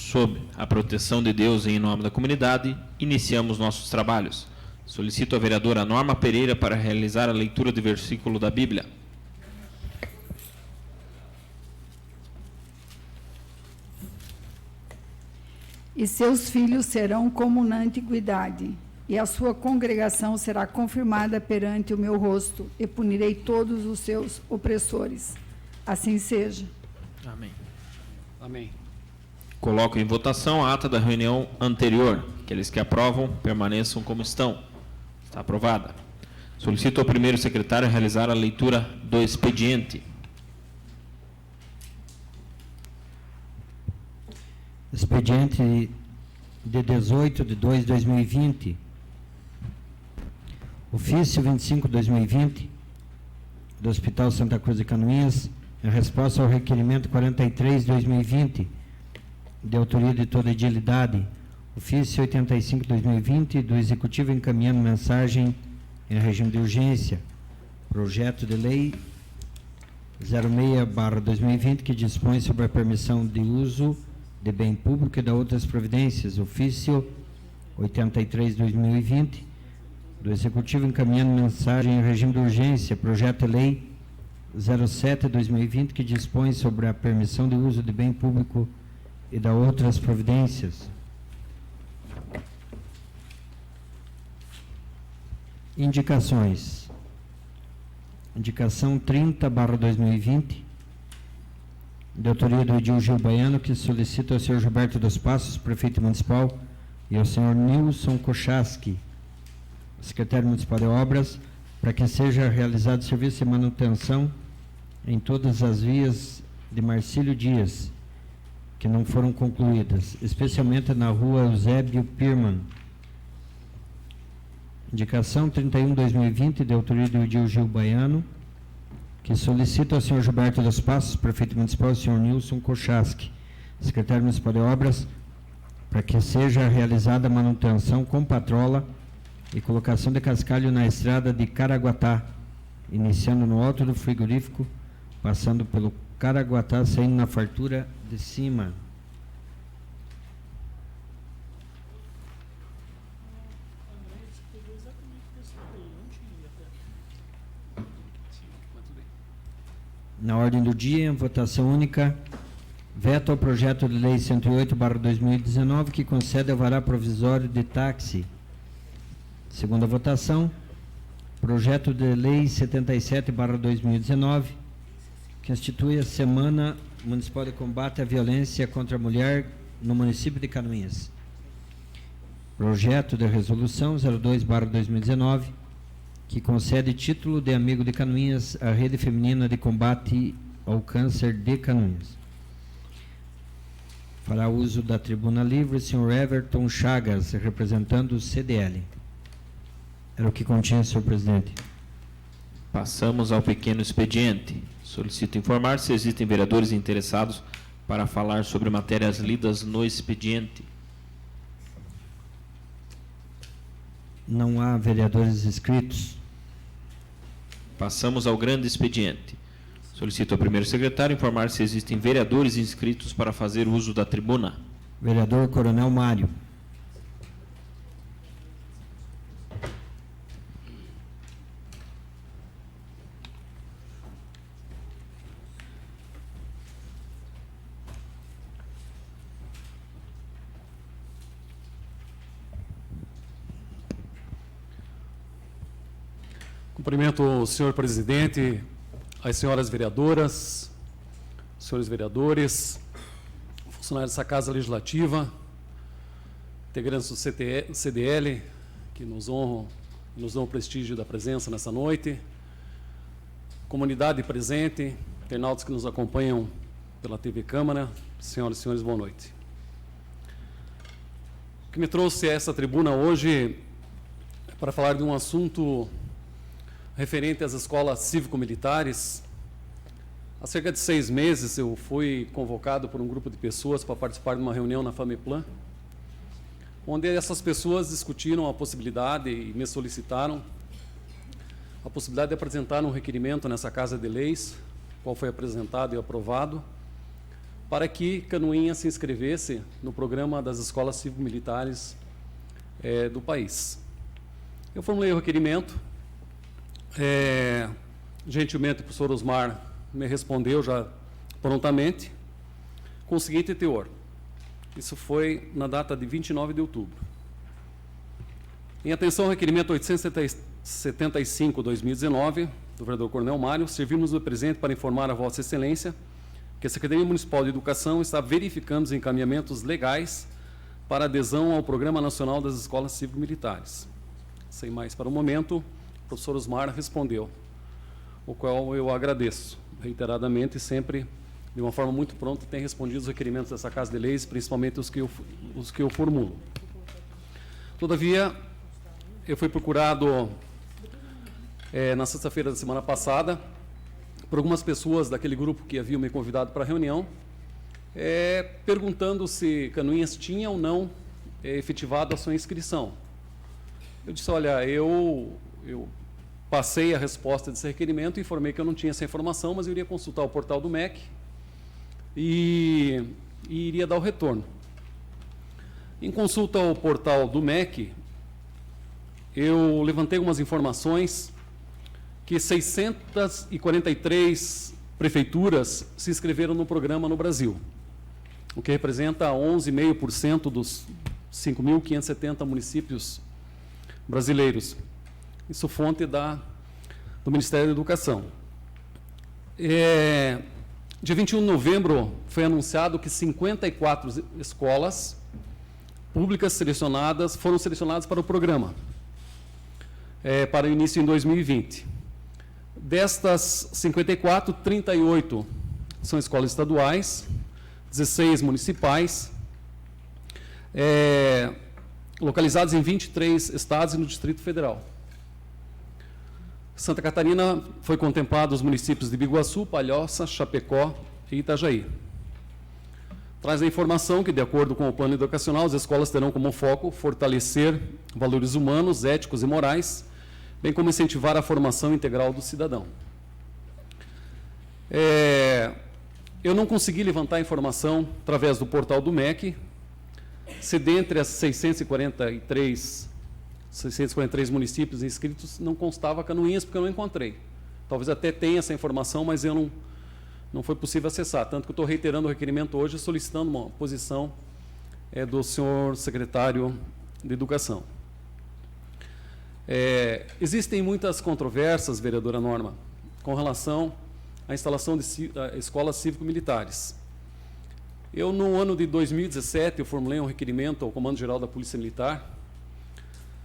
sob a proteção de Deus e em nome da comunidade, iniciamos nossos trabalhos. Solicito a vereadora Norma Pereira para realizar a leitura do versículo da Bíblia. E seus filhos serão como na antiguidade, e a sua congregação será confirmada perante o meu rosto, e punirei todos os seus opressores. Assim seja. Amém. Amém. Coloco em votação a ata da reunião anterior. Aqueles que aprovam, permaneçam como estão. Está aprovada. Solicito ao primeiro secretário realizar a leitura do expediente. Expediente de 18/2/2020. Ofício 25/2020 do Hospital Santa Cruz de Canoinhas, em resposta ao requerimento 43/2020, de autoria de toda a edilidade. Ofício 85/2020 do Executivo encaminhando mensagem em regime de urgência. Projeto de lei 06/2020, que dispõe sobre a permissão de uso de bem público e da outras providências. Ofício 83/2020 do Executivo encaminhando mensagem em regime de urgência. Projeto de lei 07/2020, que dispõe sobre a permissão de uso de bem público e da outras providências. Indicações. Indicação 30/2020, de autoria do Edil Gil Baiano, que solicita ao senhor Gilberto dos Passos, prefeito municipal, e ao senhor Nilson Kochaski, secretário municipal de obras, para que seja realizado serviço de manutenção em todas as vias de Marcílio Dias, que não foram concluídas, especialmente na rua Eusébio Pirman. Indicação 31/2020, de autoria do Edil Gil Baiano, que solicita ao senhor Gilberto dos Passos, prefeito municipal, e ao senhor Nilson Kochaski, secretário municipal de obras, para que seja realizada a manutenção com patrola e colocação de cascalho na estrada de Caraguatá, iniciando no alto do frigorífico, passando pelo Caraguatá, saindo na fartura de cima. Na ordem do dia, votação única, veto ao projeto de lei 108/2019, que concede alvará provisório de táxi. Segunda votação, projeto de lei 77/2019, que institui a Semana Municipal de Combate à Violência contra a Mulher no município de Canoinhas. Projeto de resolução 02/2019, que concede título de amigo de Canoinhas à Rede Feminina de Combate ao Câncer de Canoinhas. Fará uso da tribuna livre o senhor Everton Chagas, representando o CDL. Era o que continha, senhor presidente. Passamos ao pequeno expediente. Solicito informar se existem vereadores interessados para falar sobre matérias lidas no expediente. Não há vereadores inscritos. Passamos ao grande expediente. Solicito ao primeiro secretário informar se existem vereadores inscritos para fazer uso da tribuna. Vereador Coronel Mário. Cumprimento o senhor presidente, as senhoras vereadoras, senhores vereadores, funcionários dessa Casa Legislativa, integrantes do CDL, que nos honram e nos dão o prestígio da presença nessa noite, comunidade presente, internautas que nos acompanham pela TV Câmara, senhoras e senhores, boa noite. O que me trouxe a essa tribuna hoje é para falar de um assunto referente às escolas cívico-militares. Há cerca de 6 meses eu fui convocado por um grupo de pessoas para participar de uma reunião na FAMEPLAN, onde essas pessoas discutiram a possibilidade e me solicitaram a possibilidade de apresentar um requerimento nessa Casa de Leis, qual foi apresentado e aprovado, para que Canoinhas se inscrevesse no programa das escolas cívico-militares do país. Eu formulei o requerimento, gentilmente o professor Osmar me respondeu já prontamente, com o seguinte teor. Isso foi na data de 29 de outubro. Em atenção ao requerimento 875/2019, do vereador Coronel Mário, servimos o presente para informar a Vossa Excelência que a Secretaria Municipal de Educação está verificando os encaminhamentos legais para adesão ao Programa Nacional das Escolas Cívico-Militares. Sem mais para o momento, o professor Osmar respondeu, o qual eu agradeço reiteradamente e sempre, de uma forma muito pronta, tem respondido os requerimentos dessa Casa de Leis, principalmente os que eu formulo. Todavia, eu fui procurado na sexta-feira da semana passada por algumas pessoas daquele grupo que haviam me convidado para a reunião, perguntando se Canoinhas tinha ou não efetivado a sua inscrição. Eu disse, olha, eu passei a resposta desse requerimento, informei que eu não tinha essa informação, mas eu iria consultar o portal do MEC e iria dar o retorno. Em consulta ao portal do MEC, eu levantei algumas informações que 643 prefeituras se inscreveram no programa no Brasil, o que representa 11,5% dos 5.570 municípios brasileiros. Isso fonte do Ministério da Educação. Dia 21 de novembro foi anunciado que 54 escolas públicas foram selecionadas para o programa, para o início em 2020. Destas 54, 38 são escolas estaduais, 16 municipais, localizadas em 23 estados e no Distrito Federal. Santa Catarina foi contemplado os municípios de Biguaçu, Palhoça, Chapecó e Itajaí. Traz a informação que, de acordo com o plano educacional, as escolas terão como foco fortalecer valores humanos, éticos e morais, bem como incentivar a formação integral do cidadão. Eu não consegui levantar informação através do portal do MEC, se dentre as 643 municípios inscritos não constava Canoinhas, porque eu não encontrei. Talvez até tenha essa informação, mas não foi possível acessar. Tanto que eu estou reiterando o requerimento hoje, solicitando uma posição do senhor secretário de Educação. Existem muitas controvérsias, vereadora Norma, com relação à instalação de escolas cívico-militares. Eu, no ano de 2017, eu formulei um requerimento ao Comando-Geral da Polícia Militar,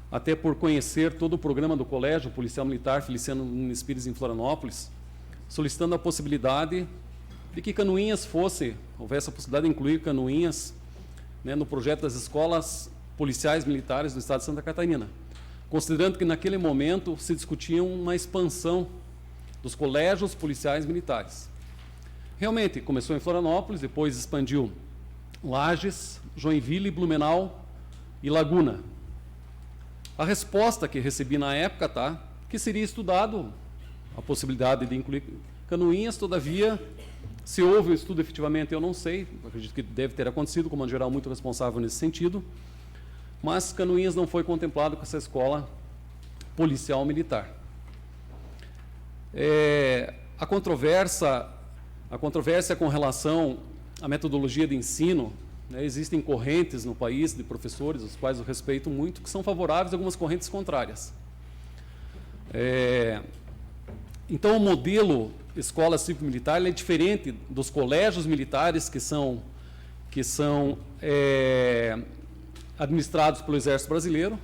até por conhecer todo o programa do Colégio Policial Militar Feliciano Nunes Pires em Florianópolis, solicitando a possibilidade de que Canoinhas houvesse a possibilidade de incluir Canoinhas, no projeto das escolas policiais militares do Estado de Santa Catarina, considerando que naquele momento se discutia uma expansão dos colégios policiais militares. Realmente, começou em Florianópolis, depois expandiu Lages, Joinville, Blumenau e Laguna. A resposta que recebi na época, que seria estudado a possibilidade de incluir Canoinhas, todavia, se houve o estudo efetivamente, eu não sei, acredito que deve ter acontecido, o comando-geral muito responsável nesse sentido, mas Canoinhas não foi contemplado com essa escola policial militar. A controvérsia com relação à metodologia de ensino, existem correntes no país de professores, os quais eu respeito muito, que são favoráveis a algumas correntes contrárias. Então, o modelo escola cívico-militar é diferente dos colégios militares que são administrados pelo Exército Brasileiro,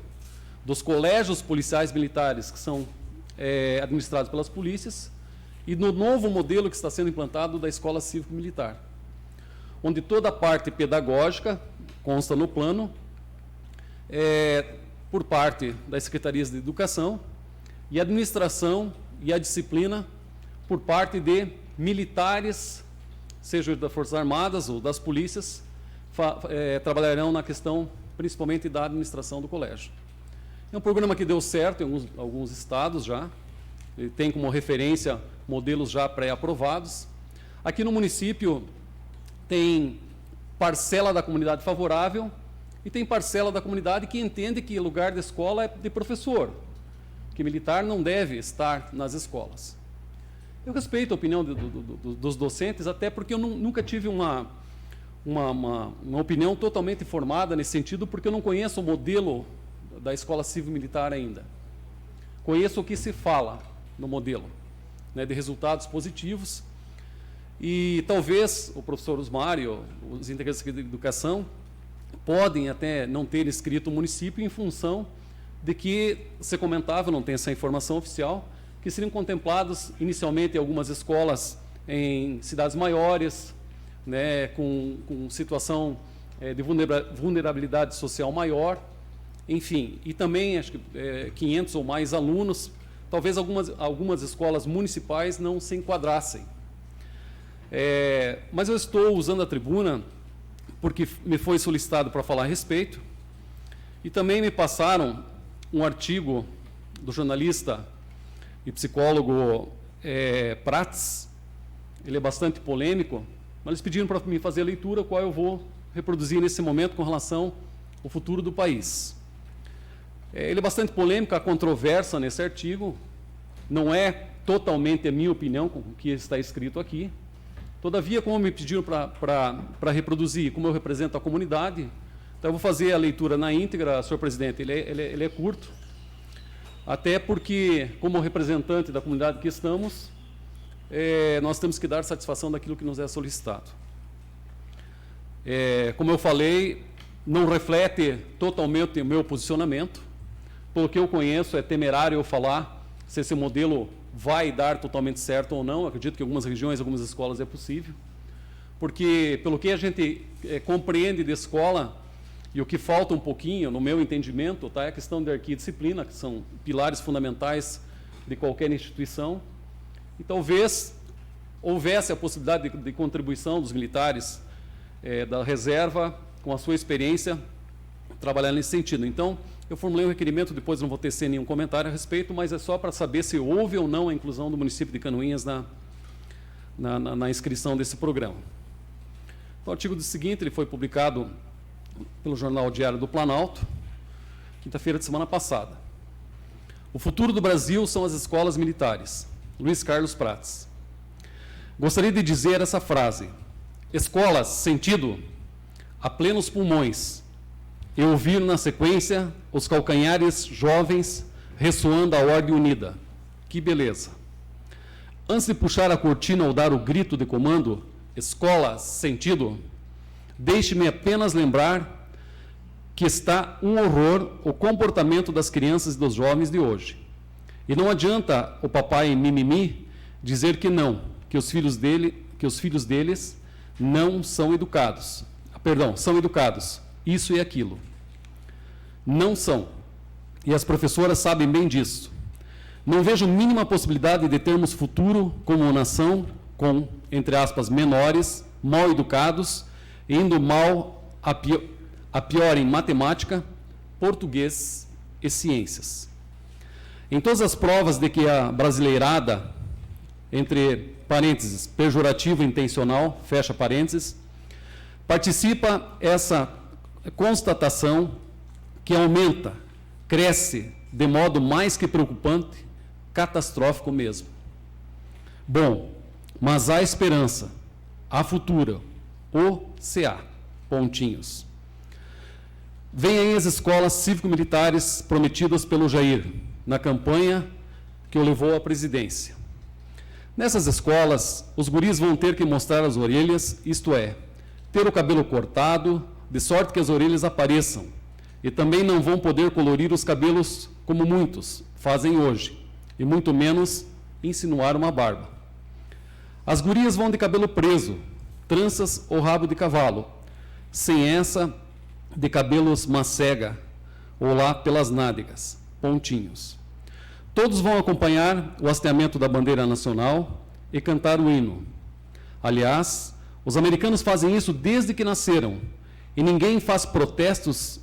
dos colégios policiais militares que são administrados pelas polícias, e no novo modelo que está sendo implantado da escola cívico-militar, onde toda a parte pedagógica consta no plano, por parte das secretarias de educação, e a administração e a disciplina por parte de militares, seja das Forças Armadas ou das polícias, trabalharão na questão principalmente da administração do colégio. É um programa que deu certo em alguns estados já, ele tem como referência modelos já pré-aprovados. Aqui no município tem parcela da comunidade favorável e tem parcela da comunidade que entende que lugar de escola é de professor, que militar não deve estar nas escolas. Eu respeito a opinião dos docentes, até porque eu nunca tive uma opinião totalmente formada nesse sentido, porque eu não conheço o modelo da escola civil-militar ainda. Conheço o que se fala no modelo, né, de resultados positivos, e talvez o professor Osmário, os integrantes de educação, podem até não ter escrito o município em função de que, você comentava, não tem essa informação oficial, que seriam contemplados inicialmente algumas escolas em cidades maiores, né, com situação de vulnerabilidade social maior, enfim, e também acho que 500 ou mais alunos, talvez algumas escolas municipais não se enquadrassem. Mas eu estou usando a tribuna porque me foi solicitado para falar a respeito, e também me passaram um artigo do jornalista e psicólogo Prats. Ele é bastante polêmico, mas eles pediram para me fazer a leitura, a qual eu vou reproduzir nesse momento com relação ao futuro do país. Ele é bastante polêmico, há controvérsia nesse artigo, não é totalmente a minha opinião com o que está escrito aqui. Todavia, como me pediram para reproduzir, como eu represento a comunidade, então eu vou fazer a leitura na íntegra, senhor presidente. Ele é curto, até porque, como representante da comunidade que estamos, nós temos que dar satisfação daquilo que nos é solicitado. Como eu falei, não reflete totalmente o meu posicionamento. Pelo que eu conheço, é temerário eu falar se esse modelo vai dar totalmente certo ou não. Acredito que em algumas regiões, algumas escolas é possível, porque pelo que a gente compreende de escola, e o que falta um pouquinho, no meu entendimento, tá, é a questão da arquidisciplina, que são pilares fundamentais de qualquer instituição, e talvez houvesse a possibilidade de contribuição dos militares da reserva, com a sua experiência, trabalhar nesse sentido. Então, eu formulei um requerimento, depois não vou tecer nenhum comentário a respeito, mas é só para saber se houve ou não a inclusão do município de Canoinhas na inscrição desse programa. Então, o artigo seguinte, ele foi publicado pelo Jornal Diário do Planalto, quinta-feira de semana passada. O futuro do Brasil são as escolas militares. Luiz Carlos Prats. Gostaria de dizer essa frase: escolas, sentido, a plenos pulmões, e ouvir na sequência os calcanhares jovens ressoando a ordem unida. Que beleza! Antes de puxar a cortina ou dar o grito de comando, escola, sentido, deixe-me apenas lembrar que está um horror o comportamento das crianças e dos jovens de hoje. E não adianta o papai mimimi dizer que não, que os filhos deles não são educados. Perdão, são educados, isso e aquilo. Não são. E as professoras sabem bem disso. Não vejo mínima possibilidade de termos futuro como nação com, entre aspas, menores, mal educados, indo mal a pior em matemática, português e ciências. Em todas as provas de que a brasileirada, entre parênteses, pejorativo e intencional, fecha parênteses, participa essa constatação que aumenta, cresce de modo mais que preocupante, catastrófico mesmo. Bom, mas há esperança, há futuro, OCA, pontinhos. Vem aí as escolas cívico-militares prometidas pelo Jair, na campanha que o levou à presidência. Nessas escolas, os guris vão ter que mostrar as orelhas, isto é, ter o cabelo cortado, de sorte que as orelhas apareçam, e também não vão poder colorir os cabelos como muitos fazem hoje, e muito menos insinuar uma barba. As gurias vão de cabelo preso, tranças ou rabo de cavalo, sem essa de cabelos macega, ou lá pelas nádegas, pontinhos. Todos vão acompanhar o hasteamento da bandeira nacional e cantar o hino. Aliás, os americanos fazem isso desde que nasceram, e ninguém faz protestos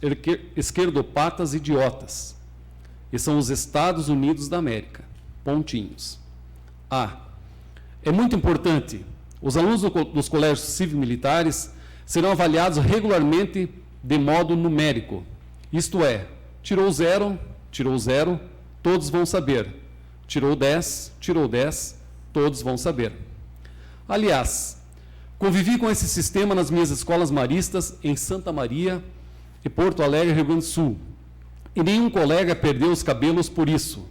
esquerdopatas idiotas. E são os Estados Unidos da América, pontinhos. É muito importante Os alunos dos colégios cívico-militares serão avaliados regularmente de modo numérico. Isto é, tirou 0, todos vão saber. Tirou 10, todos vão saber. Aliás, convivi com esse sistema nas minhas escolas maristas em Santa Maria e Porto Alegre, Rio Grande do Sul. E nenhum colega perdeu os cabelos por isso.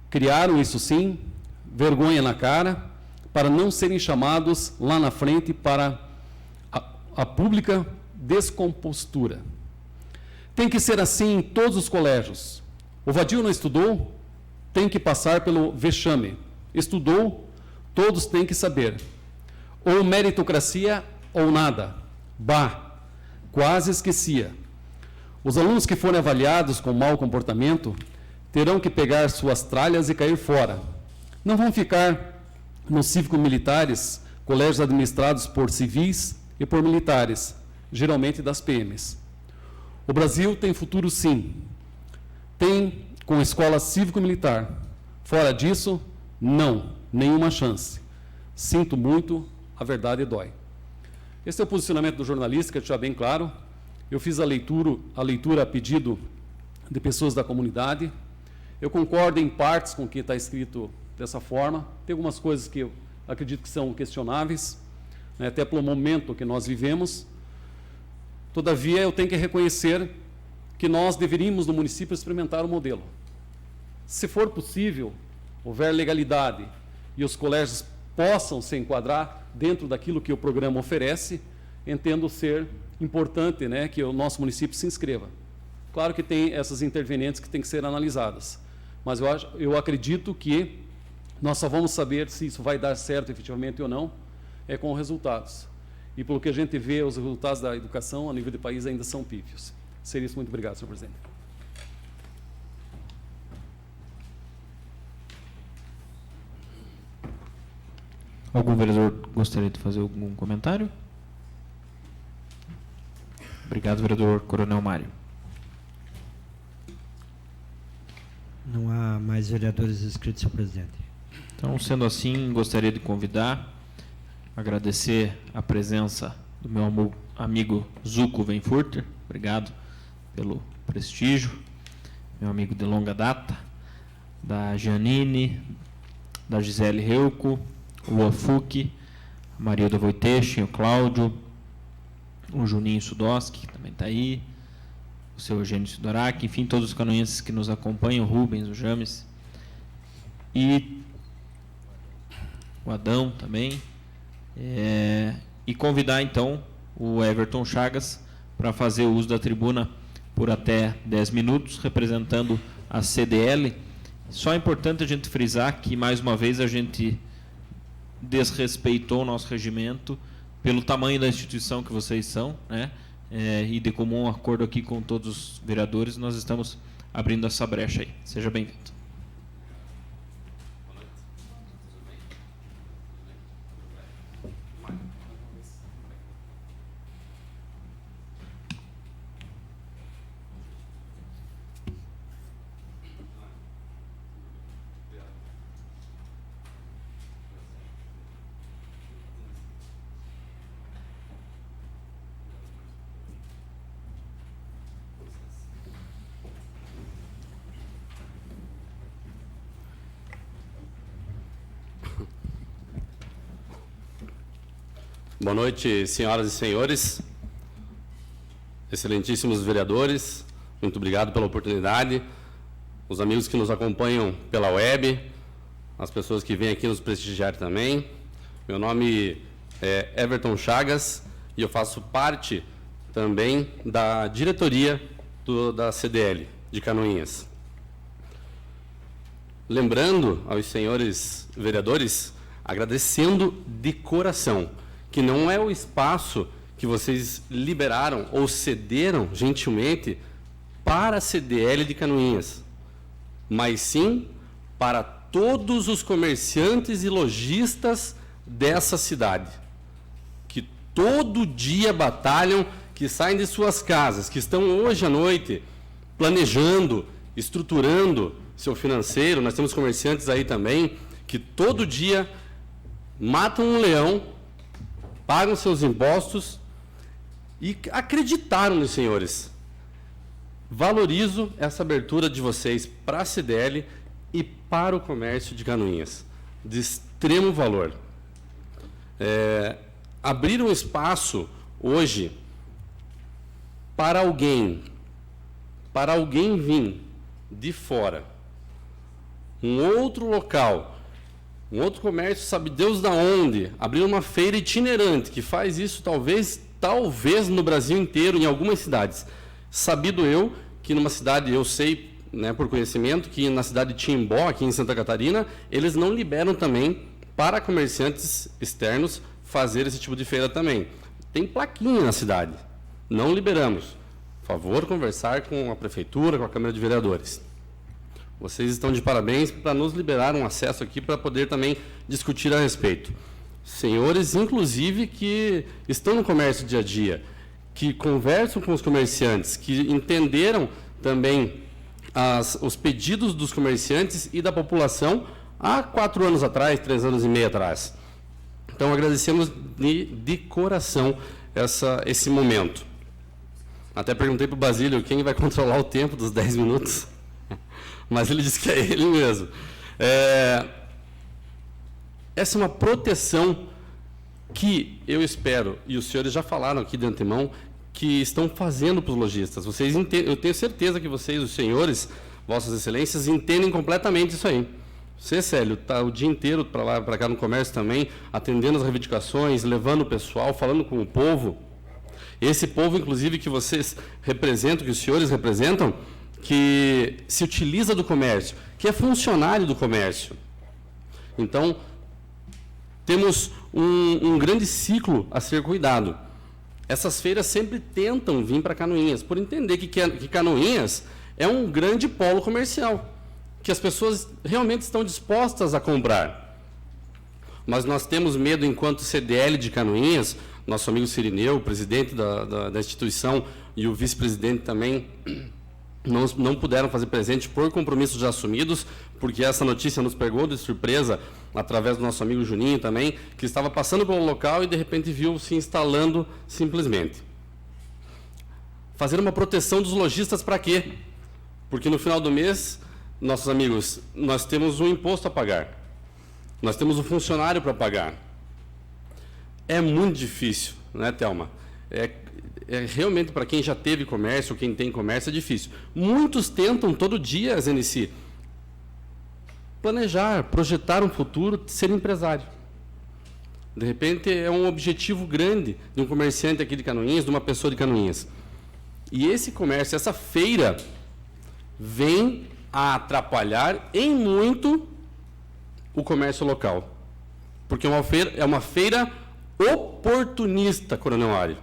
Criaram, isso sim, vergonha na cara, para não serem chamados lá na frente para a pública descompostura. Tem que ser assim em todos os colégios. O vadio não estudou, tem que passar pelo vexame. Estudou, todos têm que saber. Ou meritocracia ou nada. Bah, quase esquecia. Os alunos que forem avaliados com mau comportamento terão que pegar suas tralhas e cair fora. Não vão ficar nos cívico-militares, colégios administrados por civis e por militares, geralmente das PMs. O Brasil tem futuro, sim. Tem com escola cívico-militar. Fora disso, não, nenhuma chance. Sinto muito, a verdade dói. Esse é o posicionamento do jornalista, que está bem claro. Eu fiz a leitura a pedido de pessoas da comunidade. Eu concordo em partes com o que está escrito dessa forma. Tem algumas coisas que eu acredito que são questionáveis, né, até pelo momento que nós vivemos. Todavia, eu tenho que reconhecer que nós deveríamos, no município, experimentar o modelo. Se for possível, houver legalidade e os colégios possam se enquadrar dentro daquilo que o programa oferece, entendo ser importante, né, que o nosso município se inscreva. Claro que tem essas intervenientes que têm que ser analisadas, mas eu acredito que nós só vamos saber se isso vai dar certo efetivamente ou não com resultados. E pelo que a gente vê, os resultados da educação a nível de país ainda são pífios. Seria isso. Muito obrigado, senhor presidente. Algum vereador gostaria de fazer algum comentário? Obrigado, vereador Coronel Mário. Não há mais vereadores inscritos, senhor presidente. Então, sendo assim, gostaria de convidar, agradecer a presença do meu amigo Zuco Venfurter. Obrigado pelo prestígio. Meu amigo de longa data, da Janine, da Gisele Reuco, o Afuque, a Marilda Voitech, o Cláudio, o Juninho Sudoski, que também está aí, o seu Eugênio Sidorak, enfim, todos os canoenses que nos acompanham, o Rubens, o James, e o Adão também, e convidar, então, o Everton Chagas para fazer o uso da tribuna por até 10 minutos, representando a CDL. Só é importante a gente frisar que, mais uma vez, a gente desrespeitou o nosso regimento pelo tamanho da instituição que vocês são, né? E de comum acordo aqui com todos os vereadores, nós estamos abrindo essa brecha aí. Seja bem-vindo. Boa noite, senhoras e senhores, excelentíssimos vereadores, muito obrigado pela oportunidade, os amigos que nos acompanham pela web, as pessoas que vêm aqui nos prestigiar também. Meu nome é Everton Chagas e eu faço parte também da diretoria da CDL de Canoinhas. Lembrando aos senhores vereadores, agradecendo de coração, que não é o espaço que vocês liberaram ou cederam gentilmente para a CDL de Canoinhas, mas sim para todos os comerciantes e lojistas dessa cidade, que todo dia batalham, que saem de suas casas, que estão hoje à noite planejando, estruturando seu financeiro. Nós temos comerciantes aí também que todo dia matam um leão pagam seus impostos e acreditaram nos senhores. Valorizo essa abertura de vocês para a CDL e para o comércio de Canoinhas, de extremo valor. Abrir um espaço hoje para alguém vir de fora, um outro local, um outro comércio, sabe Deus da onde, abrir uma feira itinerante, que faz isso talvez no Brasil inteiro, em algumas cidades. Sabido eu que numa cidade, eu sei, né, por conhecimento, que na cidade de Timbó, aqui em Santa Catarina, eles não liberam também para comerciantes externos fazer esse tipo de feira também. Tem plaquinha na cidade, não liberamos. Por favor, conversar com a Prefeitura, com a Câmara de Vereadores. Vocês estão de parabéns para nos liberar um acesso aqui para poder também discutir a respeito. Senhores, inclusive, que estão no comércio dia a dia, que conversam com os comerciantes, que entenderam também os pedidos dos comerciantes e da população há 4 anos atrás, 3 anos e meio atrás. Então, agradecemos de coração esse momento. Até perguntei para o Basílio quem vai controlar o tempo dos 10 minutos, mas ele disse que é ele mesmo. Essa é uma proteção que eu espero, e os senhores já falaram aqui de antemão, que estão fazendo para os lojistas. Eu tenho certeza que vocês, os senhores, vossas excelências, entendem completamente isso aí. Você, Célio, está o dia inteiro para lá, para cá no comércio também, atendendo as reivindicações, levando o pessoal, falando com o povo. Esse povo, inclusive, que vocês representam, que os senhores representam, que se utiliza do comércio, que é funcionário do comércio. Então, temos um grande ciclo a ser cuidado. Essas feiras sempre tentam vir para Canoinhas, por entender que Canoinhas é um grande polo comercial, que as pessoas realmente estão dispostas a comprar. Mas nós temos medo, enquanto CDL de Canoinhas, nosso amigo Cirineu, o presidente da instituição, e o vice-presidente também, não puderam fazer presente por compromissos já assumidos, porque essa notícia nos pegou de surpresa, através do nosso amigo Juninho também, que estava passando pelo local e, de repente, viu se instalando simplesmente. Fazer uma proteção dos lojistas para quê? Porque no final do mês, nossos amigos, nós temos um imposto a pagar. Nós temos um funcionário para pagar. É muito difícil, né, Thelma? Realmente, para quem já teve comércio, quem tem comércio, é difícil. Muitos tentam todo dia, Zenici, planejar, projetar um futuro, ser empresário. De repente, é um objetivo grande de um comerciante aqui de Canoinhas, de uma pessoa de Canoinhas. E esse comércio, essa feira, vem a atrapalhar em muito o comércio local. Porque é uma feira oportunista, Coronel Mário.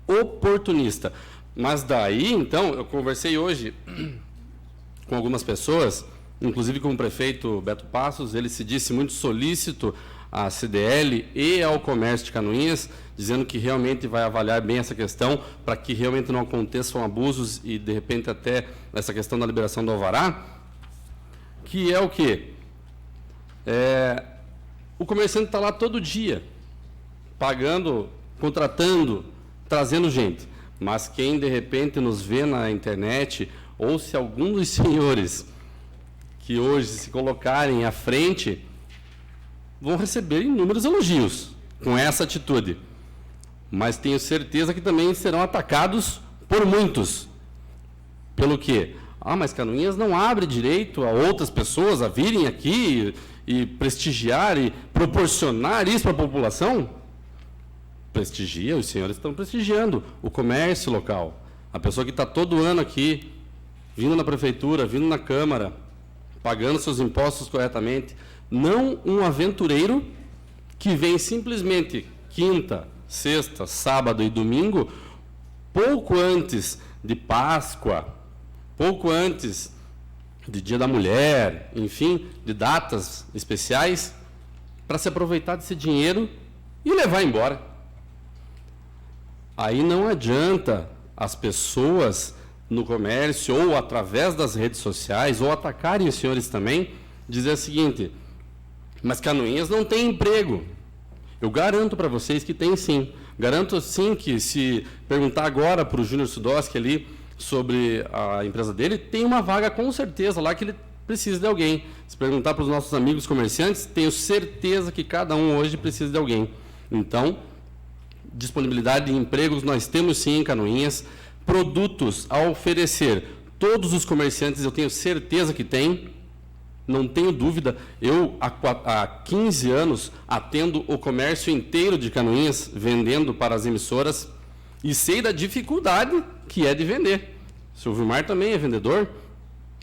Oportunista. Mas daí, então, eu conversei hoje com algumas pessoas, inclusive com o prefeito Beto Passos, ele se disse muito solícito à CDL e ao comércio de Canoinhas, dizendo que realmente vai avaliar bem essa questão, para que realmente não aconteçam abusos e, de repente, até essa questão da liberação do alvará, que é o quê? O comerciante está lá todo dia, pagando, contratando, trazendo gente. Mas quem, de repente, nos vê na internet, ou se algum dos senhores que hoje se colocarem à frente, vão receber inúmeros elogios com essa atitude. Mas tenho certeza que também serão atacados por muitos. Pelo quê? Mas Canoinhas não abre direito a outras pessoas a virem aqui e prestigiar e proporcionar isso para a população? Prestigia, os senhores estão prestigiando o comércio local. A pessoa que está todo ano aqui, vindo na prefeitura, vindo na Câmara, pagando seus impostos corretamente, não um aventureiro que vem simplesmente quinta, sexta, sábado e domingo, pouco antes de Páscoa, pouco antes de Dia da Mulher, enfim, de datas especiais, para se aproveitar desse dinheiro e levar embora. Aí não adianta as pessoas no comércio, ou através das redes sociais, ou atacarem os senhores também, dizer o seguinte: mas Canoinhas não tem emprego. Eu garanto para vocês que tem sim. Garanto sim que se perguntar agora para o Júnior Sudoski ali sobre a empresa dele, tem uma vaga com certeza lá que ele precisa de alguém. Se perguntar para os nossos amigos comerciantes, tenho certeza que cada um hoje precisa de alguém. Então, disponibilidade de empregos nós temos sim em Canoinhas. Produtos a oferecer, todos os comerciantes eu tenho certeza que tem. Não tenho dúvida, eu há 15 anos atendo o comércio inteiro de Canoinhas, vendendo para as emissoras, e sei da dificuldade que é de vender. O seu Vilmar também é vendedor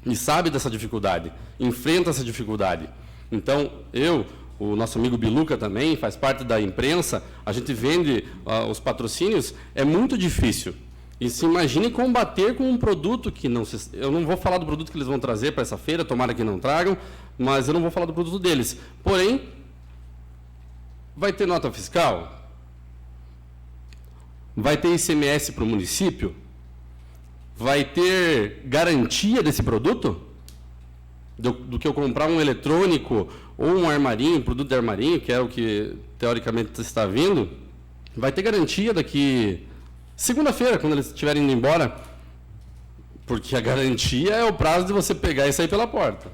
e sabe dessa dificuldade, enfrenta essa dificuldade. Então, o nosso amigo Biluca também faz parte da imprensa, a gente vende os patrocínios, é muito difícil. E se imagine combater com um produto que não se... Eu não vou falar do produto que eles vão trazer para essa feira, tomara que não tragam, mas eu não vou falar do produto deles. Porém, vai ter nota fiscal? Vai ter ICMS para o município? Vai ter garantia desse produto? Do que eu comprar um eletrônico ou um armarinho, produto de armarinho, que é o que teoricamente está vindo, vai ter garantia daqui... segunda-feira, quando eles estiverem indo embora, porque a garantia é o prazo de você pegar e sair pela porta.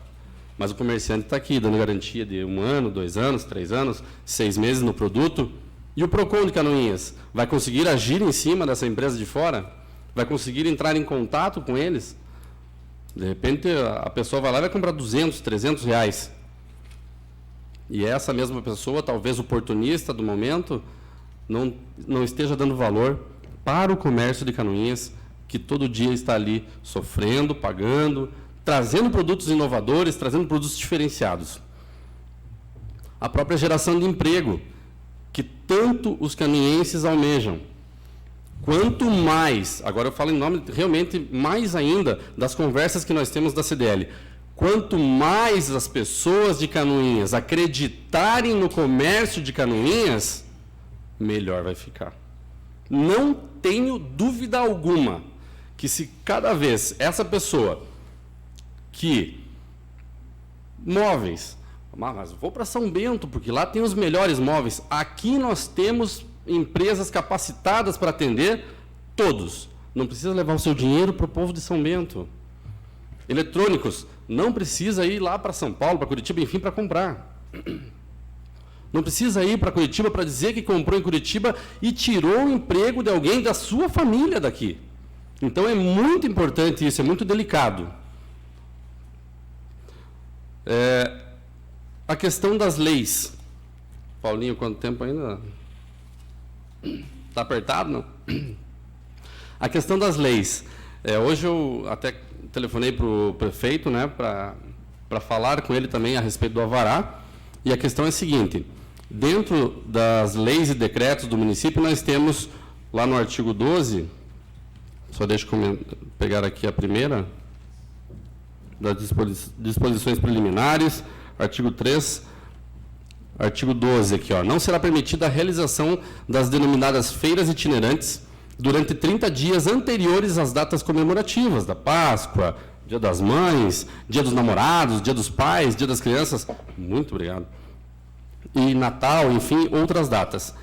Mas o comerciante está aqui, dando garantia de 1 ano, 2 anos, 3 anos, 6 meses no produto. E o PROCON de Canoinhas vai conseguir agir em cima dessa empresa de fora? Vai conseguir entrar em contato com eles? De repente, a pessoa vai lá e vai comprar 200, 300 reais. E essa mesma pessoa, talvez oportunista do momento, não esteja dando valor para o comércio de Canoinhas, que todo dia está ali sofrendo, pagando, trazendo produtos inovadores, trazendo produtos diferenciados. A própria geração de emprego, que tanto os canoinhenses almejam. Quanto mais, agora eu falo em nome realmente mais ainda das conversas que nós temos da CDL, quanto mais as pessoas de Canoinhas acreditarem no comércio de Canoinhas, melhor vai ficar. Não tenho dúvida alguma que se cada vez essa pessoa que móveis, mas vou para São Bento porque lá tem os melhores móveis. Aqui nós temos empresas capacitadas para atender todos. Não precisa levar o seu dinheiro para o povo de São Bento. Eletrônicos, não precisa ir lá para São Paulo, para Curitiba, enfim, para comprar. Não precisa ir para Curitiba para dizer que comprou em Curitiba e tirou o emprego de alguém da sua família daqui. Então é muito importante isso, é muito delicado. A questão das leis. Paulinho, quanto tempo ainda? Está apertado, não? A questão das leis. Hoje eu até telefonei para o prefeito, né, para falar com ele também a respeito do alvará. E a questão é a seguinte: dentro das leis e decretos do município, nós temos, lá no artigo 12, só deixa eu pegar aqui a primeira, das disposições preliminares, artigo 3, artigo 12, aqui, ó, não será permitida a realização das denominadas feiras itinerantes durante 30 dias anteriores às datas comemorativas da Páscoa, Dia das Mães, Dia dos Namorados, Dia dos Pais, Dia das Crianças, muito obrigado, e Natal, enfim, outras datas.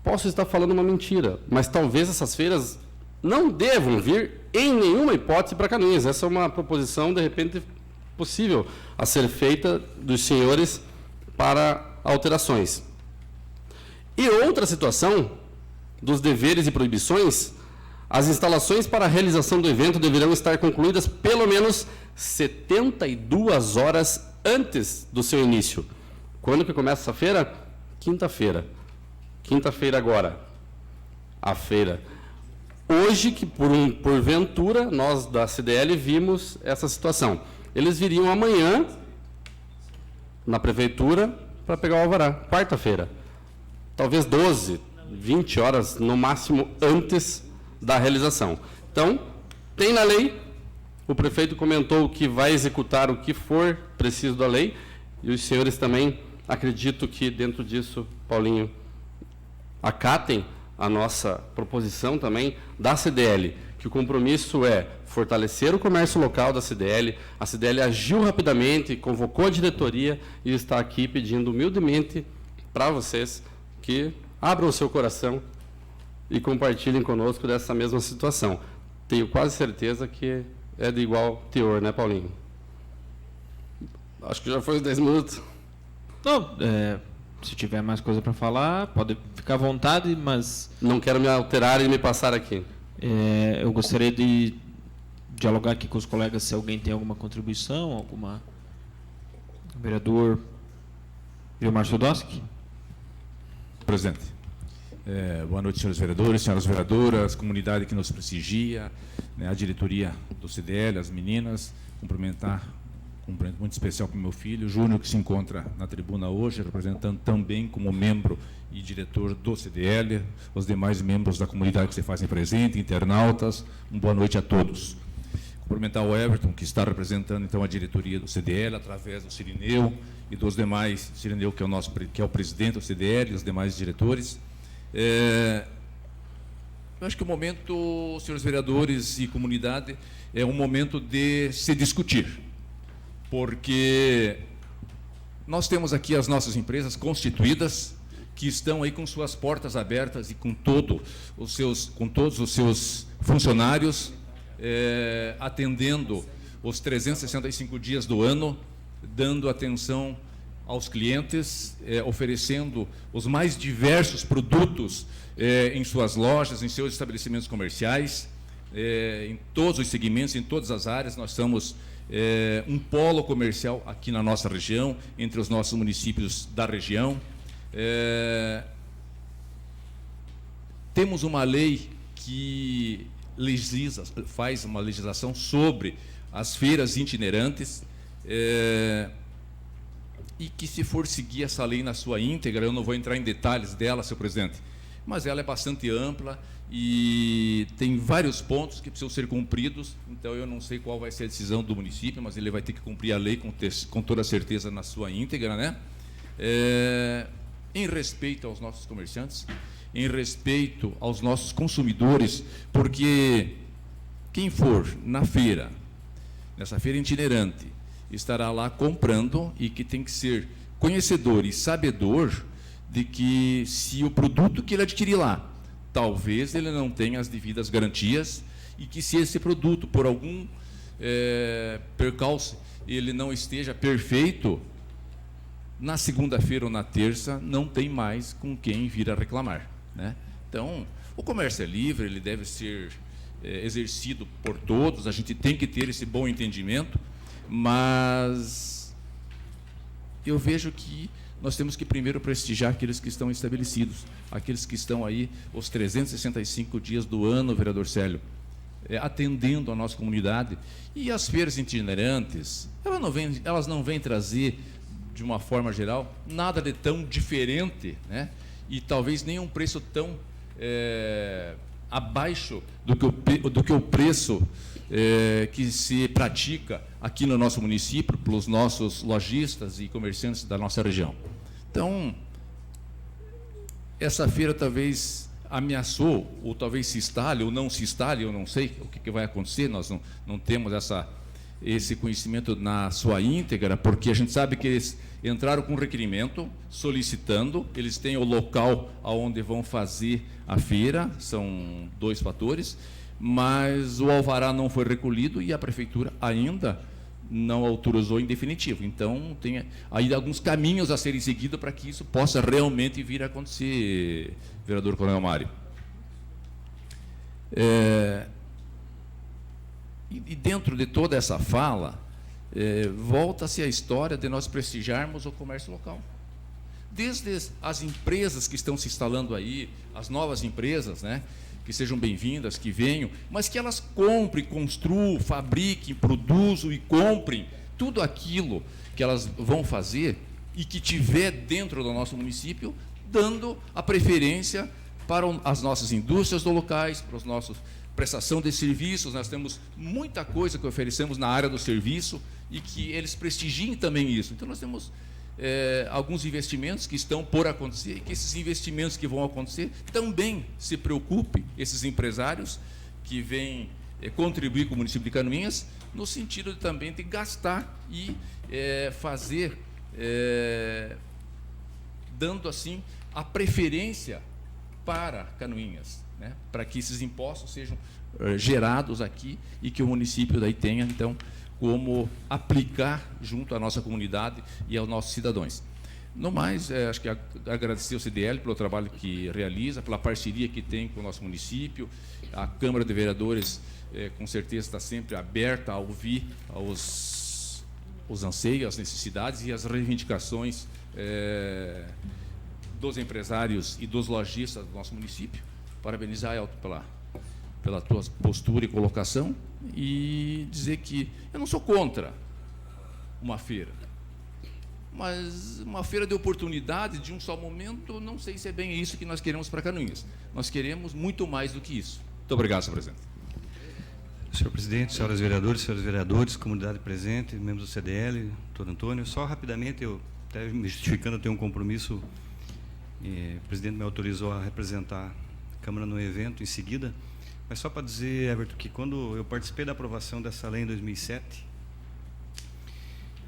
Posso estar falando uma mentira, mas talvez essas feiras não devam vir em nenhuma hipótese para Canoinhas. Essa é uma proposição, de repente, possível a ser feita dos senhores para alterações. E outra situação dos deveres e proibições: as instalações para a realização do evento deverão estar concluídas pelo menos 72 horas antes do seu início. Quando que começa essa feira? Quinta-feira. Quinta-feira agora. A feira. Hoje, que porventura, nós da CDL vimos essa situação. Eles viriam amanhã na prefeitura para pegar o alvará. Quarta-feira. Talvez 12, 20 horas, no máximo, antes da realização. Então, tem na lei, o prefeito comentou que vai executar o que for preciso da lei, e os senhores também, acredito que dentro disso, Paulinho, acatem a nossa proposição também da CDL, que o compromisso é fortalecer o comércio local da CDL. A CDL agiu rapidamente, convocou a diretoria e está aqui pedindo humildemente para vocês que abram o seu coração e compartilhem conosco dessa mesma situação. Tenho quase certeza que é de igual teor, né, Paulinho? Acho que já foi os 10 minutos. Não, se tiver mais coisa para falar, pode ficar à vontade, mas... Não quero me alterar e me passar aqui. eu gostaria de dialogar aqui com os colegas se alguém tem alguma contribuição, alguma... Vereador Vilmar Sudowski. Presidente. Boa noite, senhores vereadores, senhoras vereadoras, comunidade que nos prestigia, né, a diretoria do CDL, as meninas, cumprimentar um cumprimento muito especial para o meu filho, Júnior, que se encontra na tribuna hoje, representando também como membro e diretor do CDL, os demais membros da comunidade que se fazem presente, internautas, boa noite a todos. Cumprimentar o Everton, que está representando então a diretoria do CDL, através do Cirineu e dos demais, Cirineu que é o presidente do CDL, e os demais diretores. Eu acho que o momento, senhores vereadores e comunidade, é um momento de se discutir, porque nós temos aqui as nossas empresas constituídas, que estão aí com suas portas abertas e com todos os seus funcionários, atendendo os 365 dias do ano, dando atenção aos clientes, oferecendo os mais diversos produtos em suas lojas, em seus estabelecimentos comerciais, em todos os segmentos, em todas as áreas. Nós somos um polo comercial aqui na nossa região, entre os nossos municípios da região. Temos uma lei que faz uma legislação sobre as feiras itinerantes, e que, se for seguir essa lei na sua íntegra, eu não vou entrar em detalhes dela, senhor presidente, mas ela é bastante ampla e tem vários pontos que precisam ser cumpridos. Então eu não sei qual vai ser a decisão do município, mas ele vai ter que cumprir a lei com toda certeza na sua íntegra, né? Em respeito aos nossos comerciantes, em respeito aos nossos consumidores, porque quem for na feira, nessa feira itinerante, estará lá comprando, e que tem que ser conhecedor e sabedor de que, se o produto que ele adquirir lá, talvez ele não tenha as devidas garantias, e que, se esse produto, por algum percalço, ele não esteja perfeito, na segunda-feira ou na terça não tem mais com quem vir a reclamar, né? Então, o comércio é livre, ele deve ser exercido por todos, a gente tem que ter esse bom entendimento, mas eu vejo que nós temos que primeiro prestigiar aqueles que estão estabelecidos, aqueles que estão aí os 365 dias do ano, vereador Célio, atendendo a nossa comunidade. E as feiras itinerantes, elas não vêm trazer, de uma forma geral, nada de tão diferente, né? E talvez nem um preço tão abaixo do que o preço que se pratica aqui no nosso município, pelos nossos lojistas e comerciantes da nossa região. Então, essa feira talvez ameaçou, ou talvez se instale, ou não se instale, eu não sei o que vai acontecer, nós não temos esse conhecimento na sua íntegra, porque a gente sabe que eles entraram com requerimento, solicitando, eles têm o local onde vão fazer a feira, são 2 fatores, mas o alvará não foi recolhido e a prefeitura ainda não autorizou em definitivo. Então, tem ainda alguns caminhos a serem seguidos para que isso possa realmente vir a acontecer, vereador Coronel Mário. E dentro de toda essa fala, volta-se a história de nós prestigiarmos o comércio local. Desde as empresas que estão se instalando aí, as novas empresas, né, que sejam bem-vindas, que venham, mas que elas comprem, construam, fabriquem, produzam e comprem tudo aquilo que elas vão fazer e que tiver dentro do nosso município, dando a preferência para as nossas indústrias do locais, para os nossos prestação de serviços. Nós temos muita coisa que oferecemos na área do serviço e que eles prestigiem também isso. Então, nós temos alguns investimentos que estão por acontecer, e que esses investimentos que vão acontecer também se preocupem, esses empresários que vêm contribuir com o município de Canoinhas, no sentido de, também de gastar e fazer dando assim a preferência para Canoinhas, né? Para que esses impostos sejam gerados aqui e que o município daí tenha, então, como aplicar junto à nossa comunidade e aos nossos cidadãos. No mais, acho que agradecer ao CDL pelo trabalho que realiza, pela parceria que tem com o nosso município. A Câmara de Vereadores, com certeza, está sempre aberta a ouvir os anseios, as necessidades e as reivindicações dos empresários e dos lojistas do nosso município. Parabenizar, Elton, pela tua postura e colocação, e dizer que eu não sou contra uma feira, mas uma feira de oportunidade de um só momento, não sei se é bem isso que nós queremos para Canoinhas. Nós queremos muito mais do que isso. Muito obrigado, senhor presidente. Senhor presidente, senhoras vereadores, comunidade presente, membros do CDL, doutor Antônio, só rapidamente, eu até me justificando, eu tenho um compromisso, o presidente me autorizou a representar a Câmara no evento em seguida, mas só para dizer, Everton, que quando eu participei da aprovação dessa lei em 2007,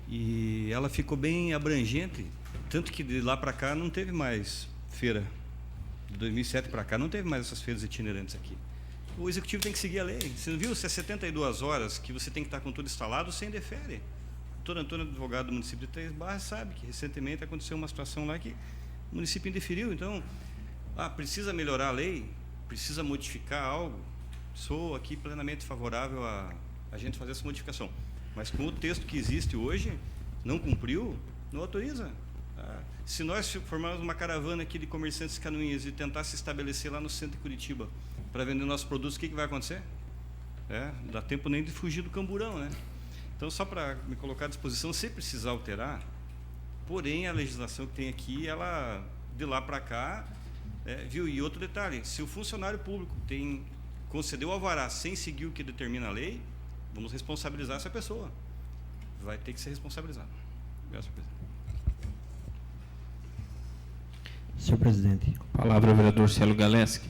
e ela ficou bem abrangente, tanto que de lá para cá não teve mais feira, de 2007 para cá não teve mais essas feiras itinerantes aqui. O executivo tem que seguir a lei. Você não viu? Se é 72 horas que você tem que estar com tudo instalado, você indefere. O doutor Antônio, advogado do município de Três Barras, sabe que recentemente aconteceu uma situação lá que o município indeferiu. Então, precisa melhorar a lei, precisa modificar algo. Sou aqui plenamente favorável a gente fazer essa modificação. Mas com o texto que existe hoje, não cumpriu, não autoriza. Se nós formarmos uma caravana aqui de comerciantes de Canoinhas e tentar se estabelecer lá no centro de Curitiba para vender nossos produtos, o que vai acontecer? Não dá tempo nem de fugir do camburão, né? Então, só para me colocar à disposição, se precisar alterar, porém, a legislação que tem aqui, ela, de lá para cá, viu? E outro detalhe, se o funcionário público concedeu alvará sem seguir o que determina a lei, vamos responsabilizar essa pessoa. Vai ter que ser responsabilizado. Obrigado, senhor presidente. Senhor presidente. Palavra ao vereador Cielo Galeski.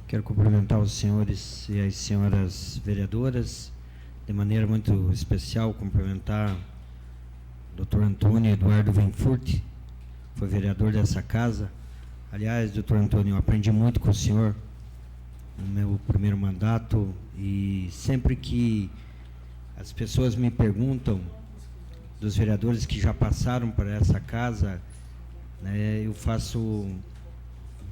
Quero cumprimentar os senhores e as senhoras vereadoras, de maneira muito especial, cumprimentar o Dr. Antônio Eduardo Venfurt, foi vereador dessa casa. Aliás, doutor Antônio, eu aprendi muito com o senhor no meu primeiro mandato, e sempre que as pessoas me perguntam dos vereadores que já passaram por essa casa, né, eu faço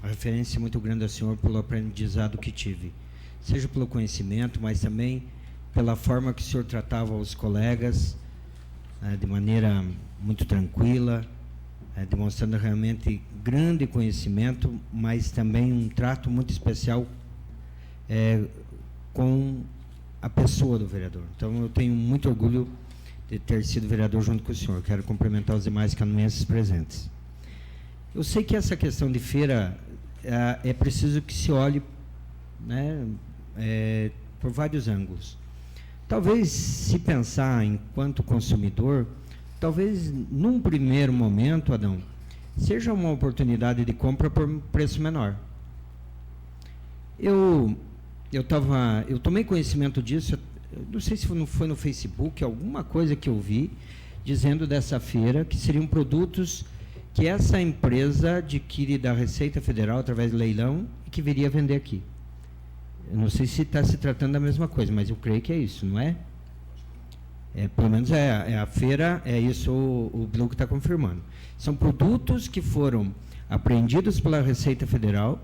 uma referência muito grande ao senhor pelo aprendizado que tive, seja pelo conhecimento, mas também pela forma que o senhor tratava os colegas, né, de maneira muito tranquila, demonstrando realmente grande conhecimento, mas também um trato muito especial com a pessoa do vereador. Então, eu tenho muito orgulho de ter sido vereador junto com o senhor. Quero cumprimentar os demais canoenses presentes. Eu sei que essa questão de feira é preciso que se olhe, né, por vários ângulos. Talvez, se pensar enquanto consumidor, talvez num primeiro momento, Adão, seja uma oportunidade de compra por um preço menor. Eu tomei conhecimento disso, não sei se foi no Facebook, alguma coisa que eu vi, dizendo dessa feira, que seriam produtos que essa empresa adquire da Receita Federal através de leilão e que viria vender aqui. Eu não sei se está se tratando da mesma coisa, mas eu creio que é isso, não é? Pelo menos a feira, é isso o Bilu está confirmando. São produtos que foram apreendidos pela Receita Federal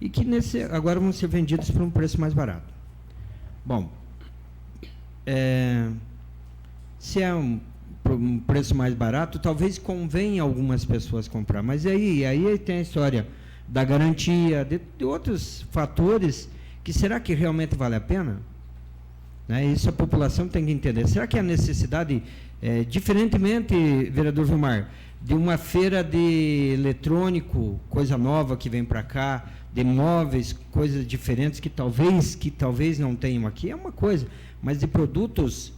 e que agora vão ser vendidos por um preço mais barato. Bom, se é um preço mais barato, talvez convenha algumas pessoas comprar, mas aí tem a história da garantia, de outros fatores, que será que realmente vale a pena? Né? Isso a população tem que entender. Será que a necessidade, diferentemente, vereador Vilmar, de uma feira de eletrônico, coisa nova que vem para cá, de móveis, coisas diferentes que talvez não tenham aqui, é uma coisa, mas de produtos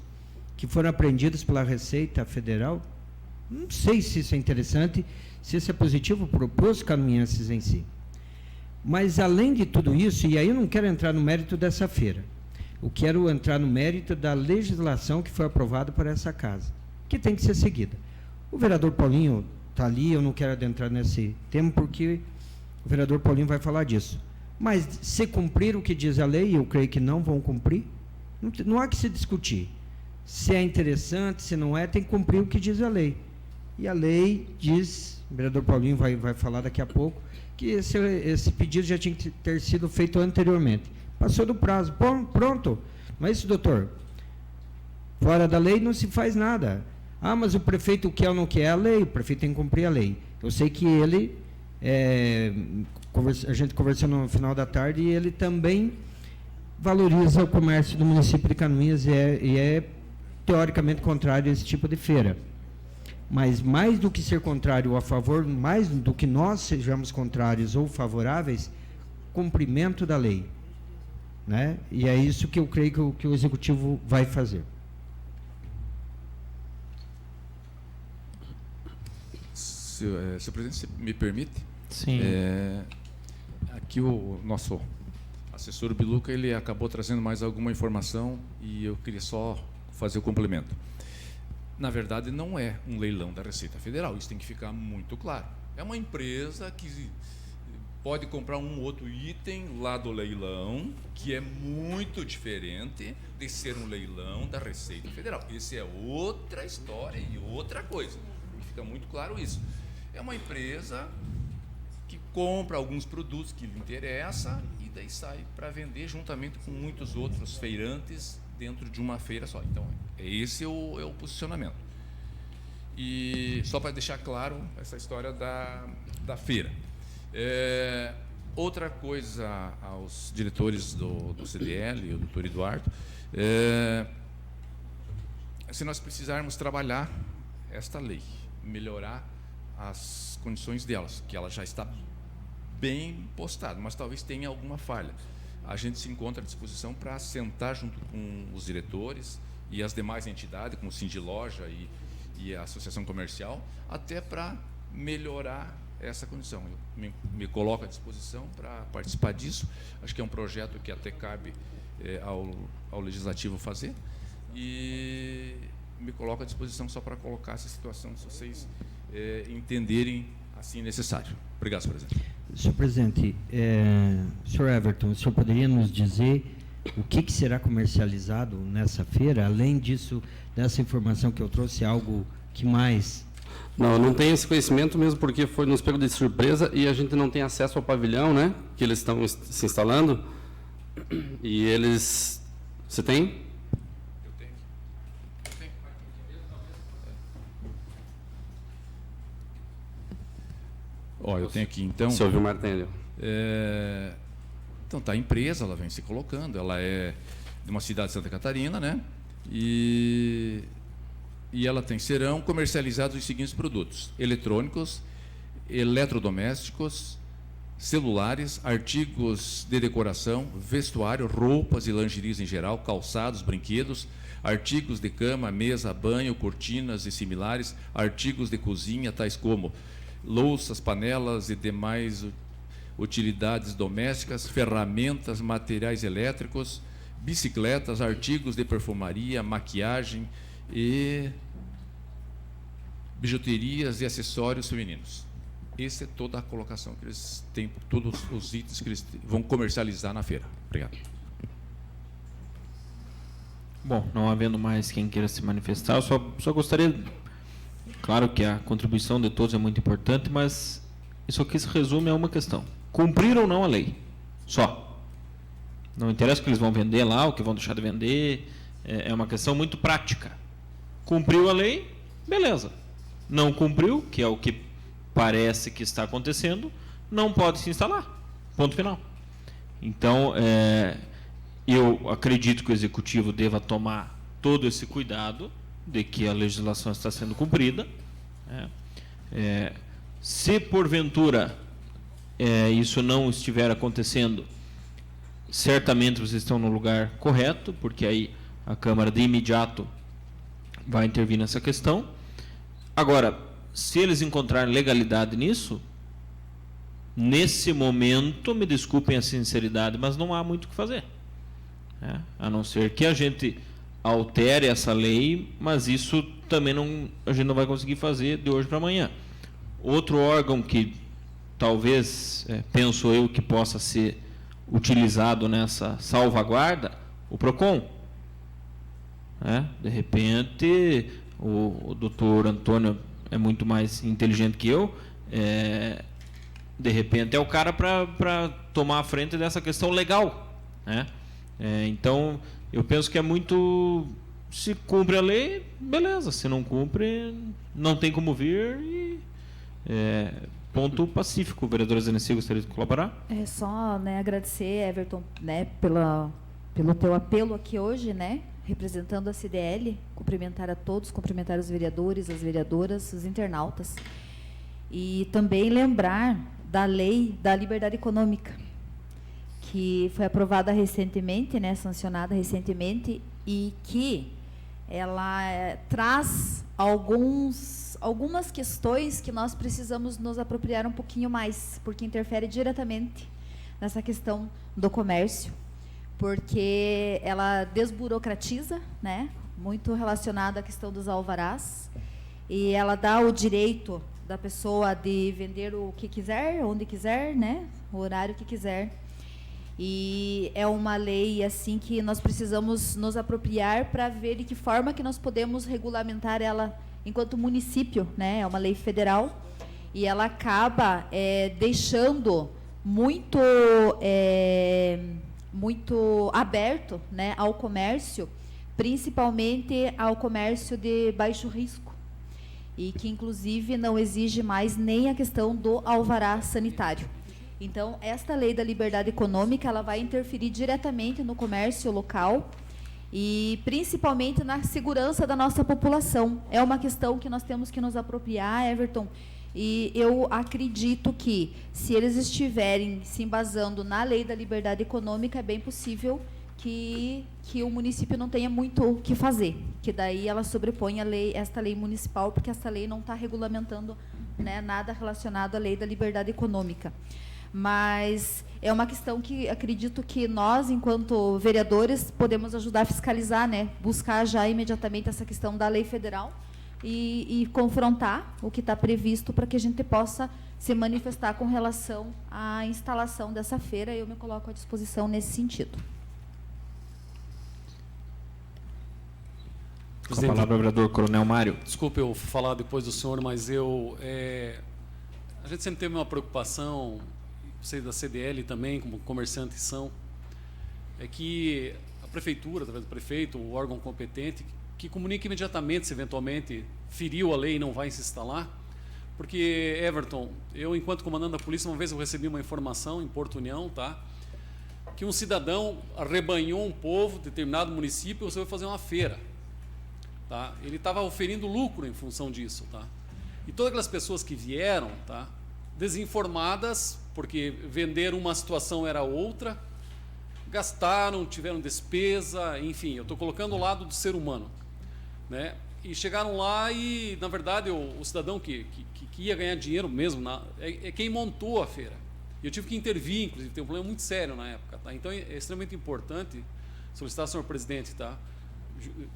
que foram apreendidos pela Receita Federal, não sei se isso é interessante, se isso é positivo para os canoenses em si. Mas, além de tudo isso, e aí eu não quero entrar no mérito dessa feira, eu quero entrar no mérito da legislação que foi aprovada por essa casa, que tem que ser seguida. O vereador Paulinho tá ali, eu não quero adentrar nesse tema, porque o vereador Paulinho vai falar disso. Mas se cumprir o que diz a lei, eu creio que não vão cumprir, não há que se discutir. Se é interessante, se não é, tem que cumprir o que diz a lei. E a lei diz, o vereador Paulinho vai falar daqui a pouco, que esse pedido já tinha que ter sido feito anteriormente. Passou do prazo, pronto. Não é isso, doutor? Fora da lei não se faz nada. Ah, mas o prefeito quer ou não quer a lei, o prefeito tem que cumprir a lei. Eu sei que ele, a gente conversou no final da tarde, e ele também valoriza o comércio do município de Canoinhas e é teoricamente contrário a esse tipo de feira. Mas mais do que ser contrário ou a favor, mais do que nós sejamos contrários ou favoráveis, cumprimento da lei, né? E é isso que eu creio que o Executivo vai fazer. Senhor presidente, se me permite? Sim. Aqui o nosso assessor Biluca, ele acabou trazendo mais alguma informação e eu queria só fazer o complemento. Na verdade, não é um leilão da Receita Federal, isso tem que ficar muito claro. É uma empresa que pode comprar um outro item lá do leilão, que é muito diferente de ser um leilão da Receita Federal. Isso é outra história e outra coisa. Fica muito claro isso. É uma empresa que compra alguns produtos que lhe interessam e daí sai para vender juntamente com muitos outros feirantes dentro de uma feira só. Então, esse é o posicionamento. E só para deixar claro essa história da feira. Outra coisa aos diretores do CDL, o doutor Eduardo, se nós precisarmos trabalhar esta lei, melhorar as condições delas, que ela já está bem postada, mas talvez tenha alguma falha. A gente se encontra à disposição para sentar junto com os diretores e as demais entidades, como o Sindiloja e a Associação Comercial, até para melhorar essa condição. Eu me coloco à disposição para participar disso. Acho que é um projeto que até cabe ao Legislativo fazer, e me coloco à disposição só para colocar essa situação, se vocês entenderem assim necessário. Obrigado, senhor presidente. Senhor presidente, senhor Everton, o senhor poderia nos dizer o que será comercializado nessa feira? Além disso, dessa informação que eu trouxe, algo que mais... Não, eu não tenho esse conhecimento mesmo, porque foi nos pego de surpresa e a gente não tem acesso ao pavilhão, né? Que eles estão se instalando. E eles... Você tem? Eu tenho aqui, então... Senhor Vilmar Tendel. Então, tá, a empresa, ela vem se colocando, ela é de uma cidade de Santa Catarina, né? E ela serão comercializados os seguintes produtos: eletrônicos, eletrodomésticos, celulares, artigos de decoração, vestuário, roupas e lingeries em geral, calçados, brinquedos, artigos de cama, mesa, banho, cortinas e similares, artigos de cozinha, tais como louças, panelas e demais utilidades domésticas, ferramentas, materiais elétricos, bicicletas, artigos de perfumaria, maquiagem e bijuterias e acessórios femininos. Essa é toda a colocação que eles têm, todos os itens que eles vão comercializar na feira. Obrigado. Bom, não havendo mais quem queira se manifestar, eu só gostaria... Claro que a contribuição de todos é muito importante, mas isso aqui se resume a uma questão: cumprir ou não a lei. Só. Não interessa o que eles vão vender lá, o que vão deixar de vender, é uma questão muito prática. Cumpriu a lei, beleza. Não cumpriu, que é o que parece que está acontecendo, não pode se instalar. Ponto final. Então, eu acredito que o Executivo deva tomar todo esse cuidado de que a legislação está sendo cumprida. Se porventura isso não estiver acontecendo, certamente vocês estão no lugar correto, porque aí a Câmara de imediato vai intervir nessa questão. Agora, se eles encontrarem legalidade nisso, nesse momento, me desculpem a sinceridade, mas não há muito o que fazer, a não ser que a gente altere essa lei, mas isso também a gente não vai conseguir fazer de hoje para amanhã. Outro órgão que talvez, penso eu, que possa ser utilizado nessa salvaguarda, o PROCON. De repente, o doutor Antônio é muito mais inteligente que eu, de repente é o cara para tomar a frente dessa questão legal. Então, eu penso que é muito... Se cumpre a lei, beleza. Se não cumpre, não tem como vir e... ponto pacífico. O vereador Zeneci gostaria de colaborar? É só, agradecer, Everton, pelo teu apelo aqui hoje, representando a CDL, cumprimentar a todos, cumprimentar os vereadores, as vereadoras, os internautas. E também lembrar da lei da liberdade econômica, que foi aprovada recentemente, sancionada recentemente, e que ela traz algumas questões que nós precisamos nos apropriar um pouquinho mais, porque interfere diretamente nessa questão do comércio, porque ela desburocratiza, muito relacionada à questão dos alvarás, e ela dá o direito da pessoa de vender o que quiser, onde quiser, o horário que quiser. E é uma lei assim que nós precisamos nos apropriar para ver de que forma que nós podemos regulamentar ela enquanto município, É uma lei federal e ela acaba deixando muito aberto, ao comércio, principalmente ao comércio de baixo risco, e que inclusive não exige mais nem a questão do alvará sanitário. Então, esta lei da liberdade econômica, ela vai interferir diretamente no comércio local e principalmente na segurança da nossa população. É uma questão que nós temos que nos apropriar, Everton, e eu acredito que, se eles estiverem se embasando na lei da liberdade econômica, é bem possível que o município não tenha muito o que fazer, que daí ela sobrepõe esta lei municipal, porque esta lei não está regulamentando nada relacionado à lei da liberdade econômica. Mas é uma questão que acredito que nós, enquanto vereadores, podemos ajudar a fiscalizar, buscar já imediatamente essa questão da lei federal e confrontar o que está previsto para que a gente possa se manifestar com relação à instalação dessa feira. Eu me coloco à disposição nesse sentido. Com a palavra, o vereador Coronel Mário. Desculpe eu falar depois do senhor, mas a gente sempre teve uma preocupação, vocês da CDL também, como comerciantes são, é que a prefeitura, através do prefeito, o órgão competente, que comunique imediatamente se eventualmente feriu a lei e não vai se instalar, porque, Everton, eu, enquanto comandante da polícia, uma vez eu recebi uma informação em Porto União, que um cidadão arrebanhou um povo, determinado município, e você vai fazer uma feira. Ele estava oferindo lucro em função disso. E todas aquelas pessoas que vieram, desinformadas, porque venderam uma situação era outra, gastaram, tiveram despesa, enfim, eu estou colocando o lado do ser humano. E chegaram lá e, na verdade, o cidadão que ia ganhar dinheiro mesmo, é quem montou a feira. E eu tive que intervir, inclusive, tem um problema muito sério na época. Então, é extremamente importante solicitar ao senhor presidente,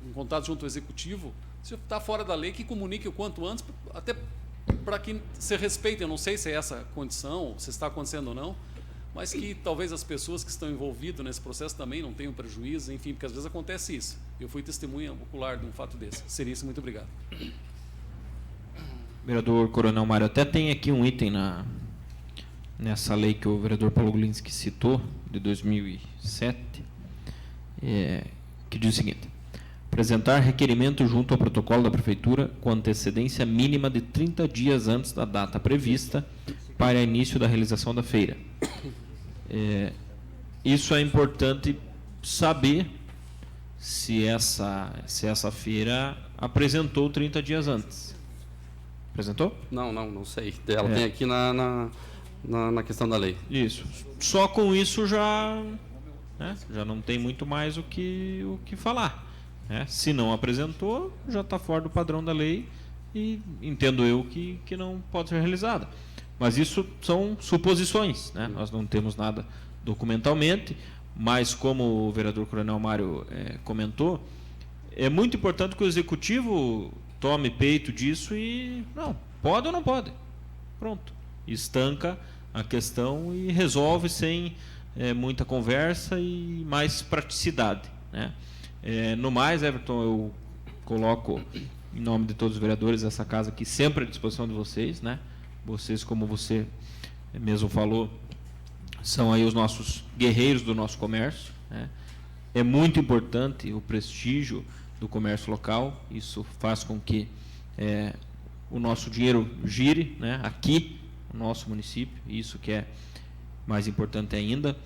em contato junto ao executivo, se está fora da lei, que comunique o quanto antes, até para que se respeite. Eu não sei se é essa a condição, se está acontecendo ou não, mas que talvez as pessoas que estão envolvidas nesse processo também não tenham prejuízo, enfim, porque às vezes acontece isso. Eu fui testemunha ocular de um fato desse. Seria isso, muito obrigado. Vereador Coronel Mário, até tem aqui um item nessa lei que o vereador Paulo Glinski citou, de 2007, que diz o seguinte: apresentar requerimento junto ao protocolo da Prefeitura com antecedência mínima de 30 dias antes da data prevista para início da realização da feira. Isso é importante saber se essa feira apresentou 30 dias antes. Apresentou? Não sei. Ela tem aqui na questão da lei. Isso. Só com isso já não tem muito mais o que falar. Se não apresentou, já está fora do padrão da lei e entendo eu que não pode ser realizada. Mas isso são suposições, Nós não temos nada documentalmente, mas como o vereador Coronel Mário comentou, é muito importante que o executivo tome peito disso e, não, pode ou não pode. pronto. Estanca a questão e resolve sem muita conversa e mais praticidade, né? No mais, Everton, eu coloco em nome de todos os vereadores essa casa aqui sempre à disposição de vocês, né? Vocês, como você mesmo falou, são aí os nossos guerreiros do nosso comércio, né? É muito importante o prestígio do comércio local. Isso faz com que o nosso dinheiro gire, né, aqui no nosso município. Isso que é mais importante ainda.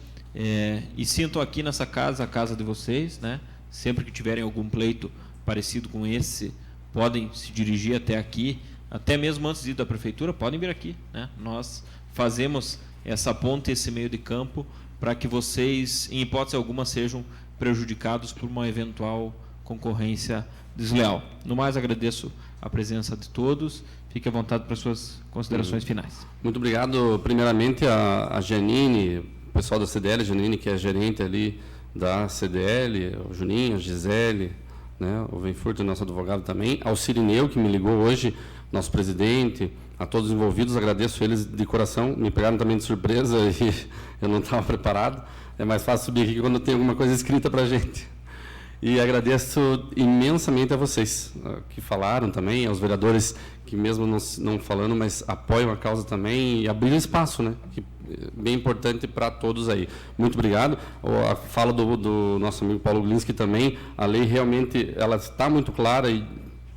E sinto aqui nessa casa, a casa de vocês, né? Sempre que tiverem algum pleito parecido com esse, podem se dirigir até aqui, até mesmo antes de ir da prefeitura, podem vir aqui, né? Nós fazemos essa ponte, esse meio de campo, para que vocês, em hipótese alguma, sejam prejudicados por uma eventual concorrência desleal. No mais, agradeço a presença de todos. Fique à vontade para suas considerações finais. Muito obrigado, primeiramente, a Janine, o pessoal da CDL, a Janine, que é gerente ali da CDL, o Juninho, a Gisele, né, o Venfurto, nosso advogado também, ao Cirineu, que me ligou hoje, nosso presidente, a todos os envolvidos, agradeço eles de coração, me pegaram também de surpresa e eu não estava preparado. É mais fácil subir aqui quando tem alguma coisa escrita para a gente. E agradeço imensamente a vocês que falaram também, aos vereadores que mesmo não falando, mas apoiam a causa também e abriram espaço, né? Que é bem importante para todos aí. Muito obrigado. A fala do nosso amigo Paulo Glinski também, a lei realmente ela está muito clara e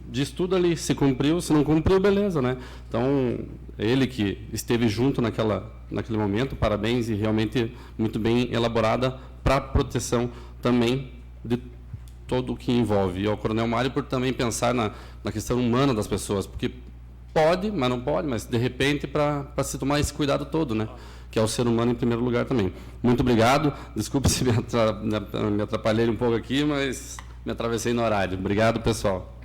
diz tudo ali, se cumpriu, se não cumpriu, beleza, né? Então, ele que esteve junto naquele momento, parabéns, e realmente muito bem elaborada para a proteção também de todo o que envolve. E ao Coronel Mário por também pensar na questão humana das pessoas, porque pode, mas não pode, mas de repente para se tomar esse cuidado todo, né? Que é o ser humano em primeiro lugar também. Muito obrigado, desculpe se me atrapalhei um pouco aqui, mas me atravessei no horário. Obrigado, pessoal.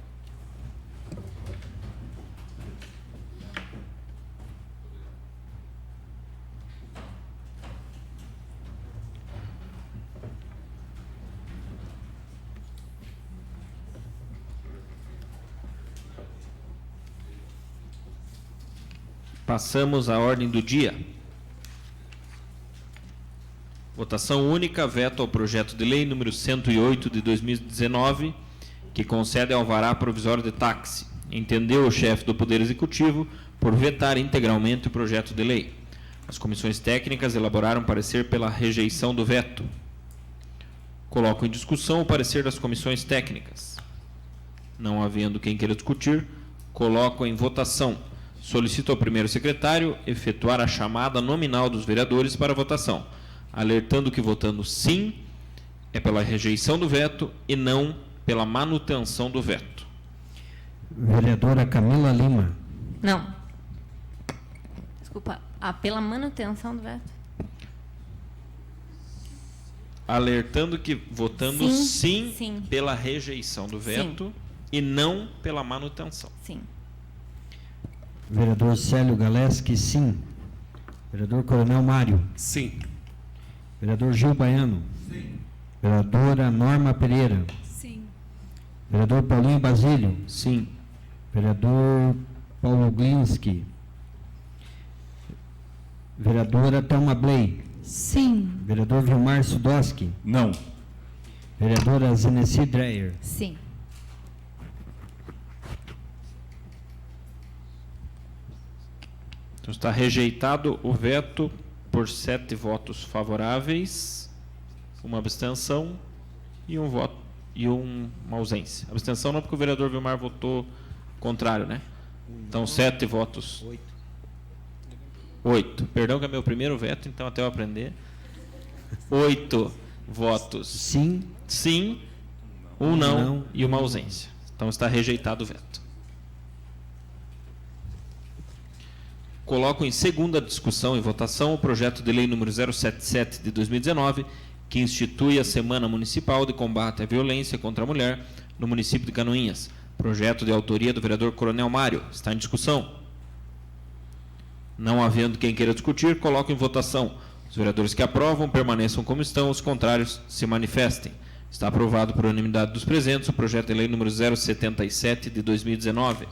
Passamos à ordem do dia. Votação única, veto ao projeto de lei número 108 de 2019, que concede alvará provisório de táxi. Entendeu o chefe do Poder Executivo por vetar integralmente o projeto de lei. As comissões técnicas elaboraram parecer pela rejeição do veto. Coloco em discussão o parecer das comissões técnicas. Não havendo quem queira discutir, coloco em votação. Solicito ao primeiro secretário efetuar a chamada nominal dos vereadores para votação, alertando que votando sim é pela rejeição do veto e não pela manutenção do veto. Vereadora Camila Lima. Não. Desculpa. Pela manutenção do veto. Alertando que votando sim, sim. pela rejeição do veto e não pela manutenção. Sim. Vereador Célio Galeski, sim. Vereador Coronel Mário. Sim. Vereador Gil Baiano. Sim. Vereadora Norma Pereira. Sim. Vereador Paulinho Basílio. Sim. Vereador Paulo Glinski. Vereadora Thelma Bley. Sim. Vereador Vilmar Sudoski. Não. Vereadora Zenesi Dreyer. Sim. Então está rejeitado o veto por 7 votos favoráveis, uma abstenção e um voto e uma ausência. Abstenção não, porque o vereador Vilmar votou contrário, né? Então 7 votos. 8. Perdão, que é meu primeiro veto, então até eu aprender. 8 votos. Sim, um não e uma ausência. Então está rejeitado o veto. Coloco em segunda discussão e votação o projeto de lei número 077 de 2019, que institui a Semana Municipal de Combate à Violência contra a Mulher no município de Canoinhas. Projeto de autoria do vereador Coronel Mário. Está em discussão? Não havendo quem queira discutir, coloco em votação. Os vereadores que aprovam permaneçam como estão, os contrários se manifestem. Está aprovado por unanimidade dos presentes o projeto de lei número 077 de 2019.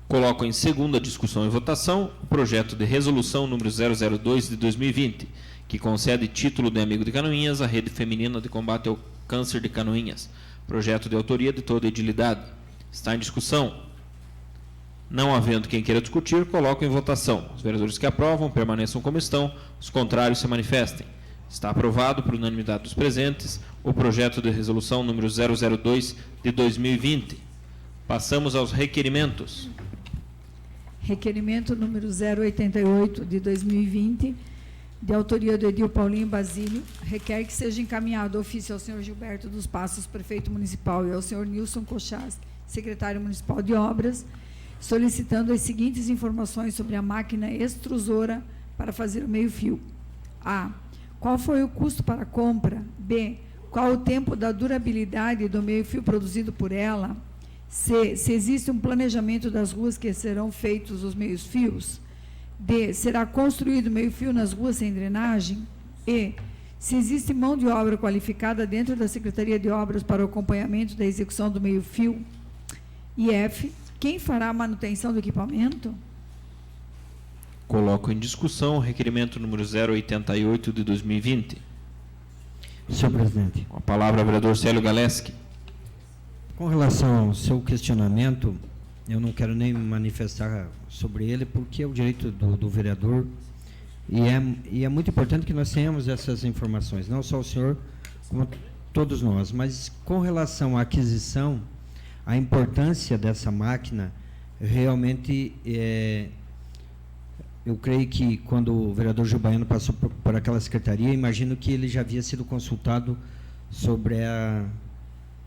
Coloco em segunda discussão e votação o projeto de resolução número 002 de 2020, que concede título de amigo de Canoinhas à Rede Feminina de Combate ao Câncer de Canoinhas. Projeto de autoria de toda a edilidade. Está em discussão. Não havendo quem queira discutir, coloco em votação. Os vereadores que aprovam permaneçam como estão, os contrários se manifestem. Está aprovado por unanimidade dos presentes o projeto de resolução número 002 de 2020. Passamos aos requerimentos. Requerimento número 088 de 2020, de autoria do Edil Paulinho Basílio, requer que seja encaminhado ofício ao senhor Gilberto dos Passos, prefeito municipal, e ao senhor Nilson Cochas, secretário municipal de obras, solicitando as seguintes informações sobre a máquina extrusora para fazer o meio-fio. A. Qual foi o custo para a compra? B. Qual o tempo da durabilidade do meio-fio produzido por ela? C. Se existe um planejamento das ruas que serão feitos os meios-fios? D. Será construído meio-fio nas ruas sem drenagem? E. Se existe mão de obra qualificada dentro da Secretaria de Obras para o acompanhamento da execução do meio-fio? E F. Quem fará a manutenção do equipamento? Coloco em discussão o requerimento número 088 de 2020. Senhor presidente, Com a palavra, o vereador Célio Galeski. com relação ao seu questionamento, eu não quero nem me manifestar sobre ele, porque é o direito do vereador, e é muito importante que nós tenhamos essas informações, não só o senhor, como todos nós. Mas com relação à aquisição, a importância dessa máquina, realmente, eu creio que quando o vereador Gil Baiano passou por aquela secretaria, imagino que ele já havia sido consultado sobre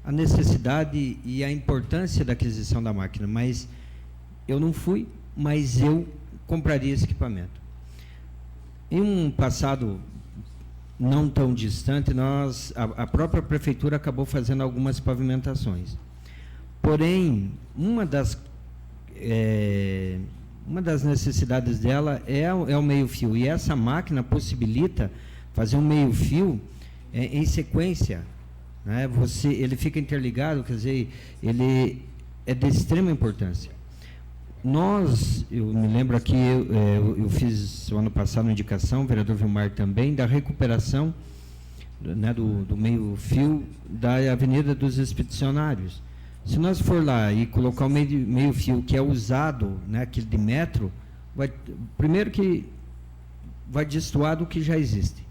a necessidade e a importância da aquisição da máquina, mas eu não fui, mas eu compraria esse equipamento. Em um passado não tão distante, a própria prefeitura acabou fazendo algumas pavimentações. Porém, uma das necessidades dela é o meio-fio, e essa máquina possibilita fazer um meio-fio em sequência, né? Ele fica interligado, quer dizer, ele é de extrema importância. Eu me lembro aqui, eu fiz o ano passado uma indicação, o vereador Vilmar também, da recuperação, né, do meio-fio da Avenida dos Expedicionários. Se nós for lá e colocar o meio-fio que é usado, né, aquele de metro, primeiro que vai destoar do que já existe.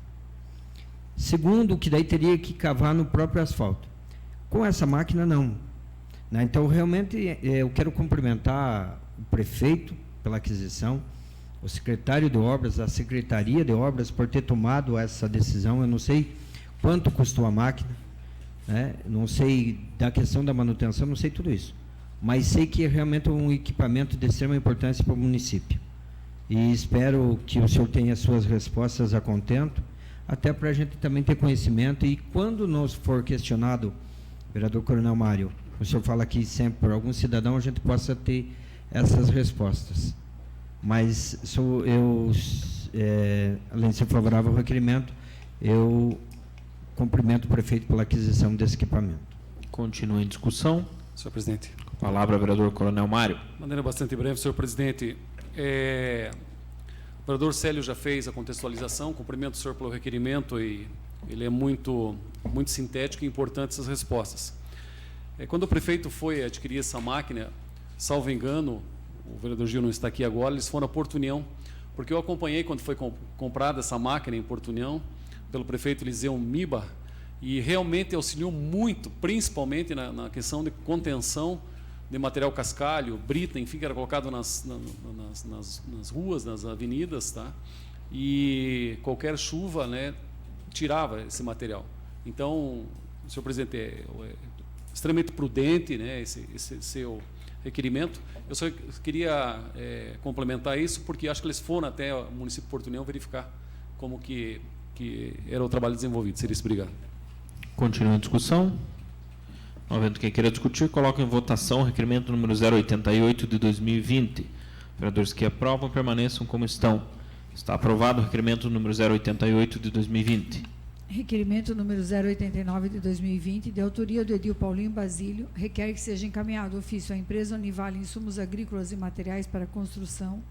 Segundo, que daí teria que cavar no próprio asfalto. Com essa máquina, não. Né? Então, realmente, eu quero cumprimentar o prefeito pela aquisição, o secretário de obras, a secretaria de obras, por ter tomado essa decisão. Eu não sei quanto custou a máquina, né? Não sei da questão da manutenção, não sei tudo isso. Mas sei que é realmente um equipamento de extrema importância para o município. E espero que o senhor tenha suas respostas a contento, até para a gente também ter conhecimento, e quando nos for questionado, vereador Coronel Mário, o senhor fala aqui sempre por algum cidadão, a gente possa ter essas respostas. Mas além de ser favorável ao requerimento, eu cumprimento o prefeito pela aquisição desse equipamento. Continua em discussão. Senhor presidente. Com a palavra, o vereador Coronel Mário. De maneira bastante breve, senhor presidente. O vereador Célio já fez a contextualização, cumprimento o senhor pelo requerimento, e ele é muito sintético e importante essas respostas. Quando o prefeito foi adquirir essa máquina, salvo engano, o vereador Gil não está aqui agora, eles foram a Porto União, porque eu acompanhei quando foi comprada essa máquina em Porto União, pelo prefeito Eliseu Miba, e realmente auxiliou muito, principalmente na questão de contenção de material cascalho, brita, enfim, que era colocado nas ruas, nas avenidas, tá? E qualquer chuva, né, tirava esse material. Então, senhor presidente, é extremamente prudente, né, esse seu requerimento. Eu só queria complementar isso, porque acho que eles foram até o município de Porto União verificar como que era o trabalho desenvolvido. Seria isso. Obrigado. Continua a discussão. Não havendo quem queira discutir, coloco em votação o requerimento número 088 de 2020. Vereadores que aprovam, permaneçam como estão. Está aprovado o requerimento número 088 de 2020. Requerimento número 089 de 2020, de autoria do edil Paulinho Basílio, requer que seja encaminhado ofício à empresa Univale Insumos Agrícolas e Materiais para Construção,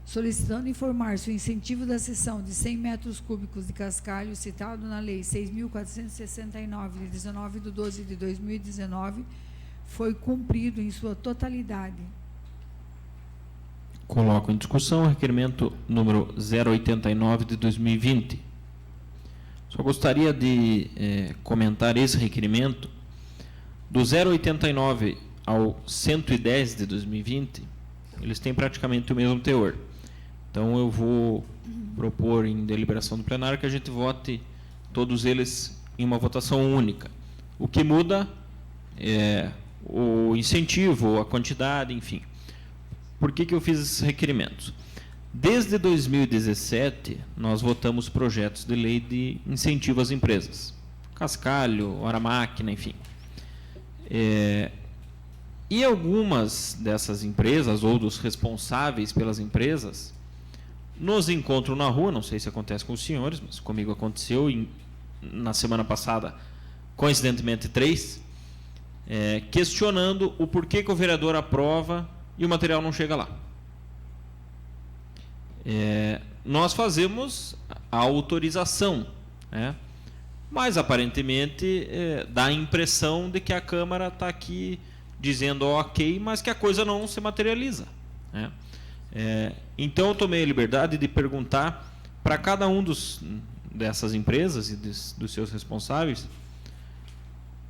solicitando informar se o incentivo da cessão de 100 metros cúbicos de cascalho citado na Lei 6.469, de 19/12/2019, foi cumprido em sua totalidade. Coloco em discussão o requerimento número 089 de 2020. Só gostaria de comentar esse requerimento. Do 089 ao 110 de 2020, eles têm praticamente o mesmo teor. Então, eu vou propor em deliberação do plenário que a gente vote todos eles em uma votação única. O que muda é o incentivo, a quantidade, enfim. Por que eu fiz esses requerimentos? Desde 2017, nós votamos projetos de lei de incentivo às empresas. Cascalho, Hora Máquina, enfim. E algumas dessas empresas, ou dos responsáveis pelas empresas, nos encontram na rua, não sei se acontece com os senhores, mas comigo aconteceu, na semana passada, coincidentemente 3, questionando o porquê que o vereador aprova e o material não chega lá. Nós fazemos a autorização, né? Mas aparentemente dá a impressão de que a Câmara está aqui dizendo ok, mas que a coisa não se materializa, né? Então eu tomei a liberdade de perguntar para cada um dessas empresas e dos seus responsáveis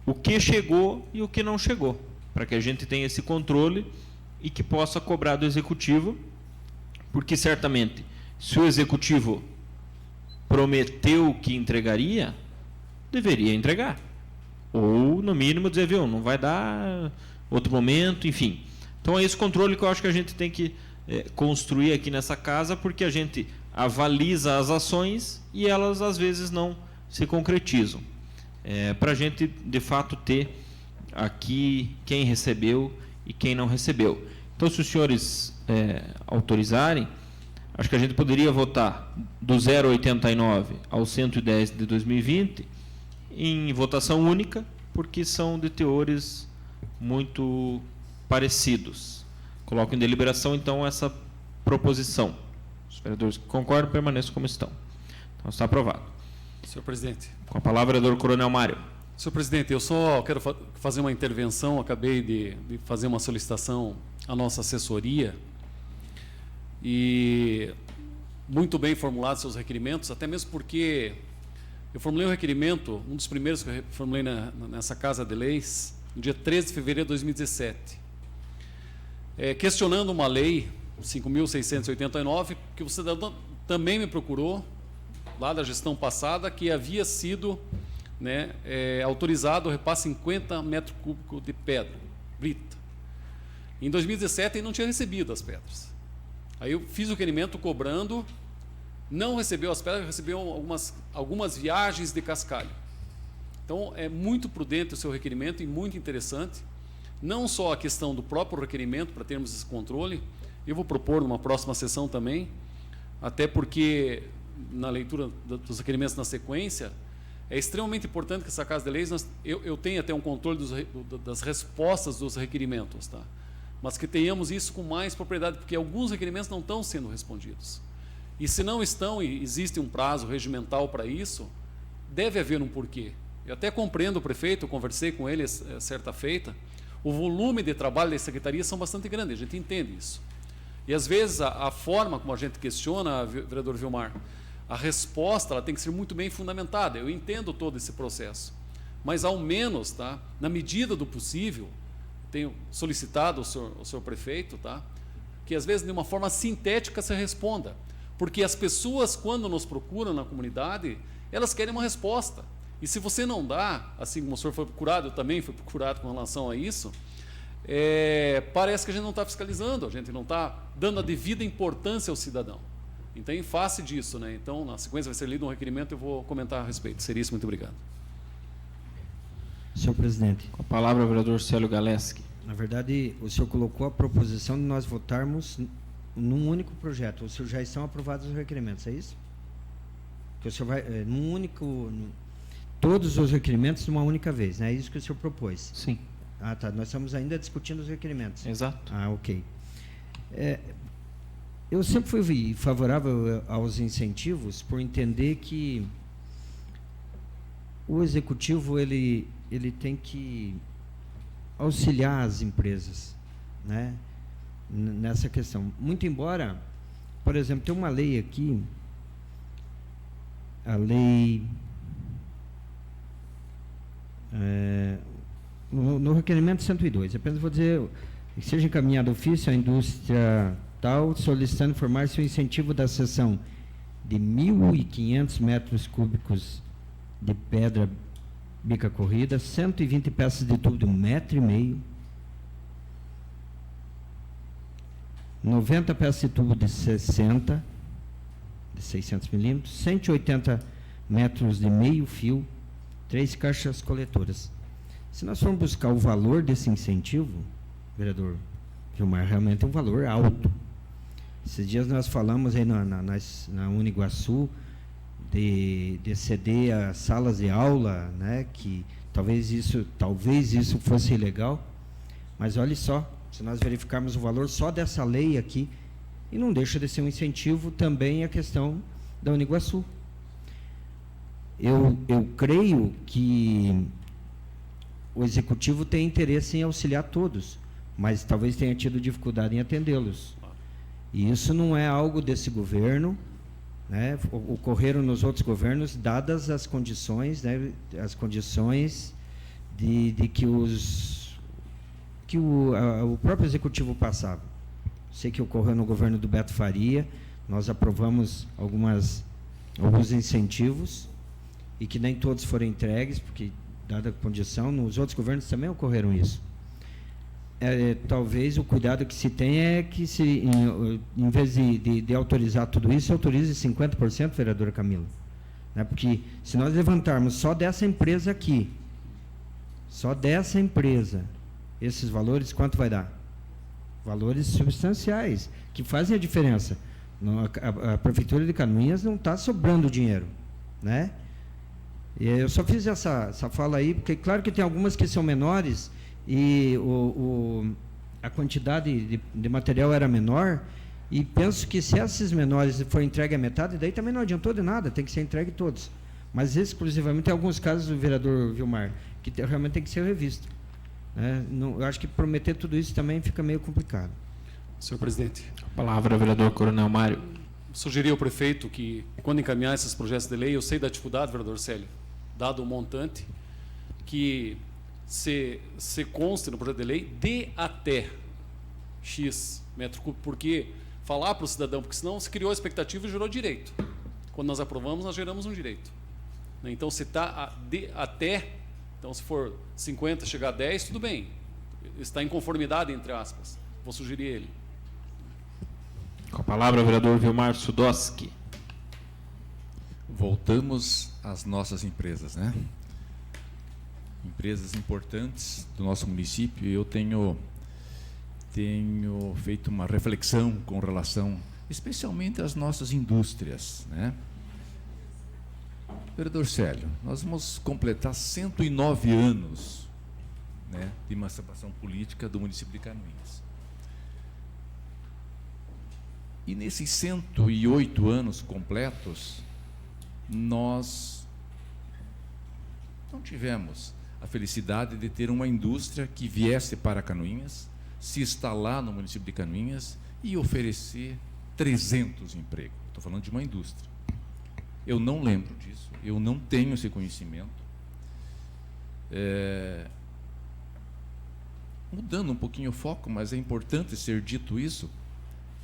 o que chegou e o que não chegou, para que a gente tenha esse controle e que possa cobrar do Executivo. Porque, certamente, se o Executivo prometeu que entregaria, deveria entregar. Ou, no mínimo, dizer, viu, não vai dar outro momento, enfim. Então, é esse controle que eu acho que a gente tem que construir aqui nessa casa, porque a gente avaliza as ações e elas, às vezes, não se concretizam. Para a gente, de fato, ter aqui quem recebeu e quem não recebeu. Então, se os senhores autorizarem, acho que a gente poderia votar do 089 ao 110 de 2020 em votação única, porque são de teores muito parecidos. Coloco em deliberação, então, essa proposição. Os vereadores que concordam permaneçam como estão. Então, está aprovado. Senhor presidente. Com a palavra, vereador Coronel Mário. Senhor presidente, eu só quero fazer uma intervenção, acabei de fazer uma solicitação à nossa assessoria e muito bem formulados seus requerimentos, até mesmo porque eu formulei um requerimento, um dos primeiros que eu formulei nessa Casa de Leis, no dia 13 de fevereiro de 2017, questionando uma lei, 5.689, que o cidadão também me procurou, lá da gestão passada, que havia sido autorizado o repasse 50 metros cúbicos de pedra, brita. Em 2017 ele não tinha recebido as pedras. Aí eu fiz o requerimento cobrando, não recebeu as pedras, recebeu algumas viagens de cascalho. Então é muito prudente o seu requerimento e muito interessante, não só a questão do próprio requerimento, para termos esse controle, eu vou propor numa próxima sessão também, até porque na leitura dos requerimentos na sequência, é extremamente importante que essa Casa de Leis, eu tenha até um controle das respostas dos requerimentos, tá? Mas que tenhamos isso com mais propriedade, porque alguns requerimentos não estão sendo respondidos. E se não estão, e existe um prazo regimental para isso, deve haver um porquê. Eu até compreendo o prefeito, eu conversei com ele certa feita, o volume de trabalho da secretaria são bastante grandes, a gente entende isso. E às vezes a forma como a gente questiona, vereador Vilmar, a resposta ela tem que ser muito bem fundamentada. Eu entendo todo esse processo, mas ao menos, tá, na medida do possível, tenho solicitado ao senhor prefeito, tá, que às vezes de uma forma sintética se responda, porque as pessoas quando nos procuram na comunidade, elas querem uma resposta. E se você não dá, assim como o senhor foi procurado, eu também fui procurado com relação a isso, parece que a gente não está fiscalizando, a gente não está dando a devida importância ao cidadão. Então, em face disso, né? Então, na sequência vai ser lido um requerimento, eu vou comentar a respeito. Seria isso, muito obrigado. Senhor presidente. Com a palavra, o vereador Célio Galeski. Na verdade, o senhor colocou a proposição de nós votarmos num único projeto. O senhor já estão aprovados os requerimentos, é isso? Que o senhor vai, num único... todos os requerimentos de uma única vez, né? É isso que o senhor propôs. Sim, Ah, tá. Nós estamos ainda discutindo os requerimentos. exato. Ah, ok. Eu sempre fui favorável aos incentivos por entender que o executivo ele tem que auxiliar as empresas, né, nessa questão. Muito embora, por exemplo, tem uma lei aqui, a lei no requerimento 102, apenas vou dizer que seja encaminhado ofício à indústria tal, solicitando informar-se o incentivo da cessão de 1.500 metros cúbicos de pedra bica corrida, 120 peças de tubo de 1,5 m, 90 peças de tubo de 60, de 600 milímetros, 180 metros de meio fio, 3 caixas coletoras. Se nós formos buscar o valor desse incentivo, vereador Gilmar, realmente é um valor alto. Esses dias nós falamos aí na Uniguaçu de ceder a salas de aula, né, que talvez isso fosse ilegal, mas olhe só, se nós verificarmos o valor só dessa lei aqui, e não deixa de ser um incentivo também a questão da Uniguaçu. Eu creio que o executivo tem interesse em auxiliar todos, mas talvez tenha tido dificuldade em atendê-los. E isso não é algo desse governo, né? Ocorreram nos outros governos, dadas as condições, né? As condições de que o próprio executivo passava. Sei que ocorreu no governo do Beto Faria, nós aprovamos alguns incentivos e que nem todos foram entregues, porque dada a condição, nos outros governos também ocorreram isso. Talvez o cuidado que se tem é que em vez de autorizar tudo isso, autorize 50%, vereadora Camila. Né? Porque se nós levantarmos só dessa empresa aqui, esses valores, quanto vai dar? Valores substanciais, que fazem a diferença. A Prefeitura de Canoinhas não está sobrando dinheiro, né? E eu só fiz essa fala aí, porque claro que tem algumas que são menores e a quantidade de material era menor, e penso que se esses menores for entregue a metade, daí também não adiantou de nada, tem que ser entregue todos. Mas exclusivamente, em alguns casos, o vereador Vilmar, que realmente tem que ser revisto. Né? Eu acho que prometer tudo isso também fica meio complicado. Senhor presidente. A palavra, vereador Coronel Mário. Sugeri ao prefeito que, quando encaminhar esses projetos de lei, eu sei da dificuldade, vereador Célio, dado o montante, que se conste no projeto de lei de até X metro cúbico, porque falar para o cidadão, porque senão se criou a expectativa e gerou direito. Quando nós aprovamos, nós geramos um direito. Então, se está de até, então se for 50, chegar a 10, tudo bem. Está em conformidade, entre aspas. Vou sugerir ele. Com a palavra, vereador Vilmar Sudoski. Voltamos às nossas empresas, né? Empresas importantes do nosso município. Eu tenho feito uma reflexão com relação, especialmente às nossas indústrias, né? Vereador Célio, nós vamos completar 109 anos, né, de emancipação política do município de Canoinhas. E nesses 108 anos completos, nós não tivemos a felicidade de ter uma indústria que viesse para Canoinhas, se instalar no município de Canoinhas e oferecer 300 empregos. Estou falando de uma indústria. Eu não lembro disso, eu não tenho esse conhecimento. Mudando um pouquinho o foco, mas é importante ser dito isso,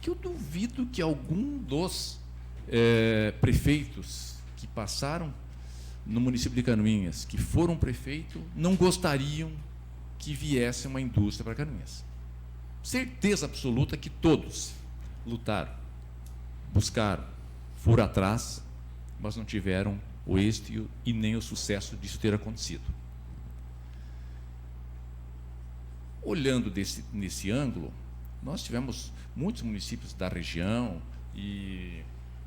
que eu duvido que algum dos prefeitos que passaram no município de Canoinhas, que foram prefeito, não gostariam que viesse uma indústria para Canoinhas. Certeza absoluta que todos lutaram, buscaram, foram atrás, mas não tiveram o êxito e nem o sucesso disso ter acontecido. Olhando nesse ângulo, nós tivemos muitos municípios da região, e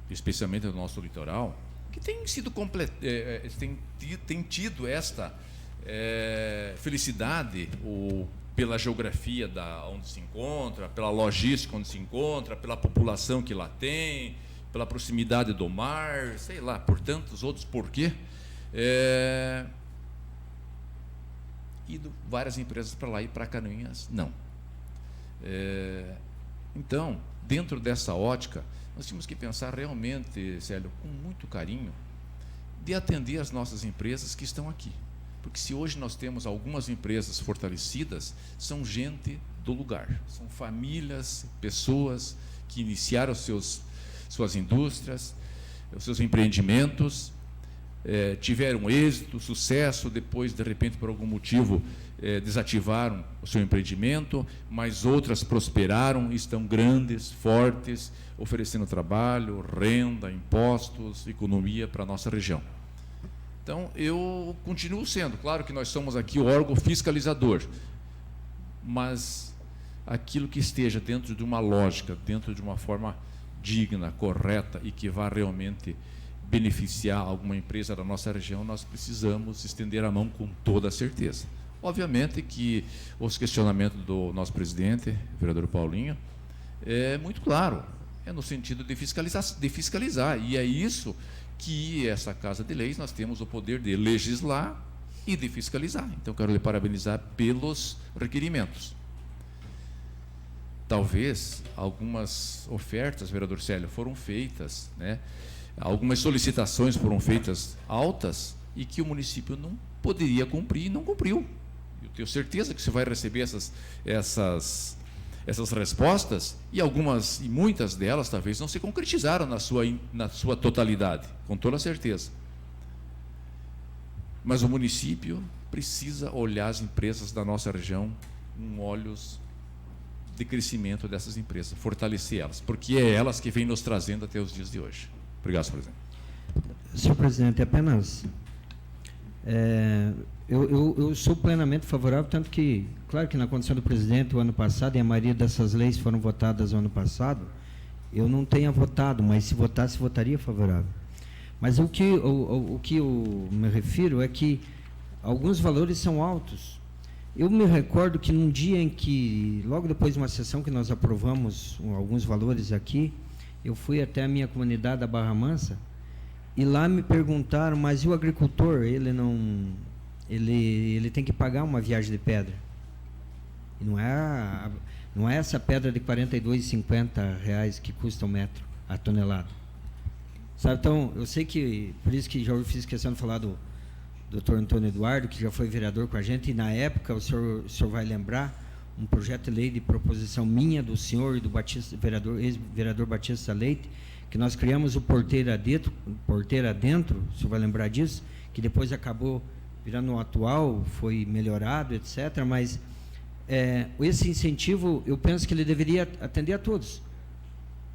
especialmente do nosso litoral, que tem sido tem tido esta felicidade, pela geografia onde se encontra, pela logística onde se encontra, pela população que lá tem, pela proximidade do mar, sei lá, por tantos outros porquê. Ido várias empresas para lá e para Canoinhas, não. Então, dentro dessa ótica, nós tínhamos que pensar realmente, Célio, com muito carinho, de atender as nossas empresas que estão aqui. Porque se hoje nós temos algumas empresas fortalecidas, são gente do lugar, são famílias, pessoas que iniciaram suas indústrias, os seus empreendimentos, tiveram êxito, sucesso, depois, de repente, por algum motivo, desativaram o seu empreendimento, mas outras prosperaram, estão grandes, fortes, oferecendo trabalho, renda, impostos, economia para a nossa região. Então, eu continuo sendo, claro que nós somos aqui o órgão fiscalizador, mas aquilo que esteja dentro de uma lógica, dentro de uma forma digna, correta e que vá realmente beneficiar alguma empresa da nossa região, nós precisamos estender a mão com toda a certeza. Obviamente que os questionamentos do nosso presidente, vereador Paulinho, é muito claro, é no sentido de fiscalizar, e é isso que essa Casa de Leis nós temos o poder de legislar e de fiscalizar. Então, quero lhe parabenizar pelos requerimentos. Talvez algumas ofertas, vereador Célio, foram feitas, né? Algumas solicitações foram feitas altas e que o município não poderia cumprir e não cumpriu. Eu tenho certeza que você vai receber essas respostas, e muitas delas talvez não se concretizaram na sua totalidade, com toda certeza. Mas o município precisa olhar as empresas da nossa região com olhos de crescimento dessas empresas, fortalecer elas, porque é elas que vêm nos trazendo até os dias de hoje. Obrigado, senhor presidente. Senhor presidente, apenas eu sou plenamente favorável, tanto que, claro que na condição do presidente o ano passado, e a maioria dessas leis foram votadas no ano passado, eu não tenha votado, mas se votasse, votaria favorável. Mas o que eu me refiro é que alguns valores são altos. Eu me recordo que num dia em que, logo depois de uma sessão que nós aprovamos alguns valores aqui, eu fui até a minha comunidade da Barra Mansa, e lá me perguntaram, mas e o agricultor, ele tem que pagar uma viagem de pedra. E não é essa pedra de R$ 42,50 que custa o metro, a tonelada. Sabe, então, eu sei que, por isso que já fiz questão de falar do Dr. Antônio Eduardo, que já foi vereador com a gente, e na época, o senhor vai lembrar, um projeto de lei de proposição minha, do senhor e do ex-vereador Batista Leite, que nós criamos o Porteira Adentro, o senhor vai lembrar disso, que depois acabou virando um atual, foi melhorado, etc. Mas esse incentivo, eu penso que ele deveria atender a todos.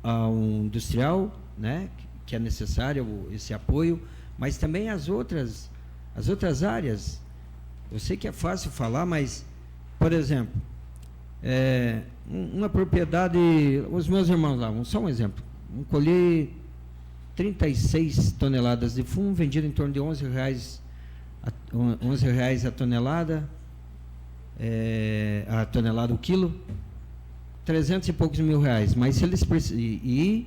Ao industrial, né, que é necessário esse apoio, mas também as outras áreas. Eu sei que é fácil falar, mas, por exemplo, uma propriedade, os meus irmãos lá, só um exemplo, colher 36 toneladas de fumo, vendido em torno de R$11 a tonelada, o quilo, 300 e poucos mil reais. Mas se eles e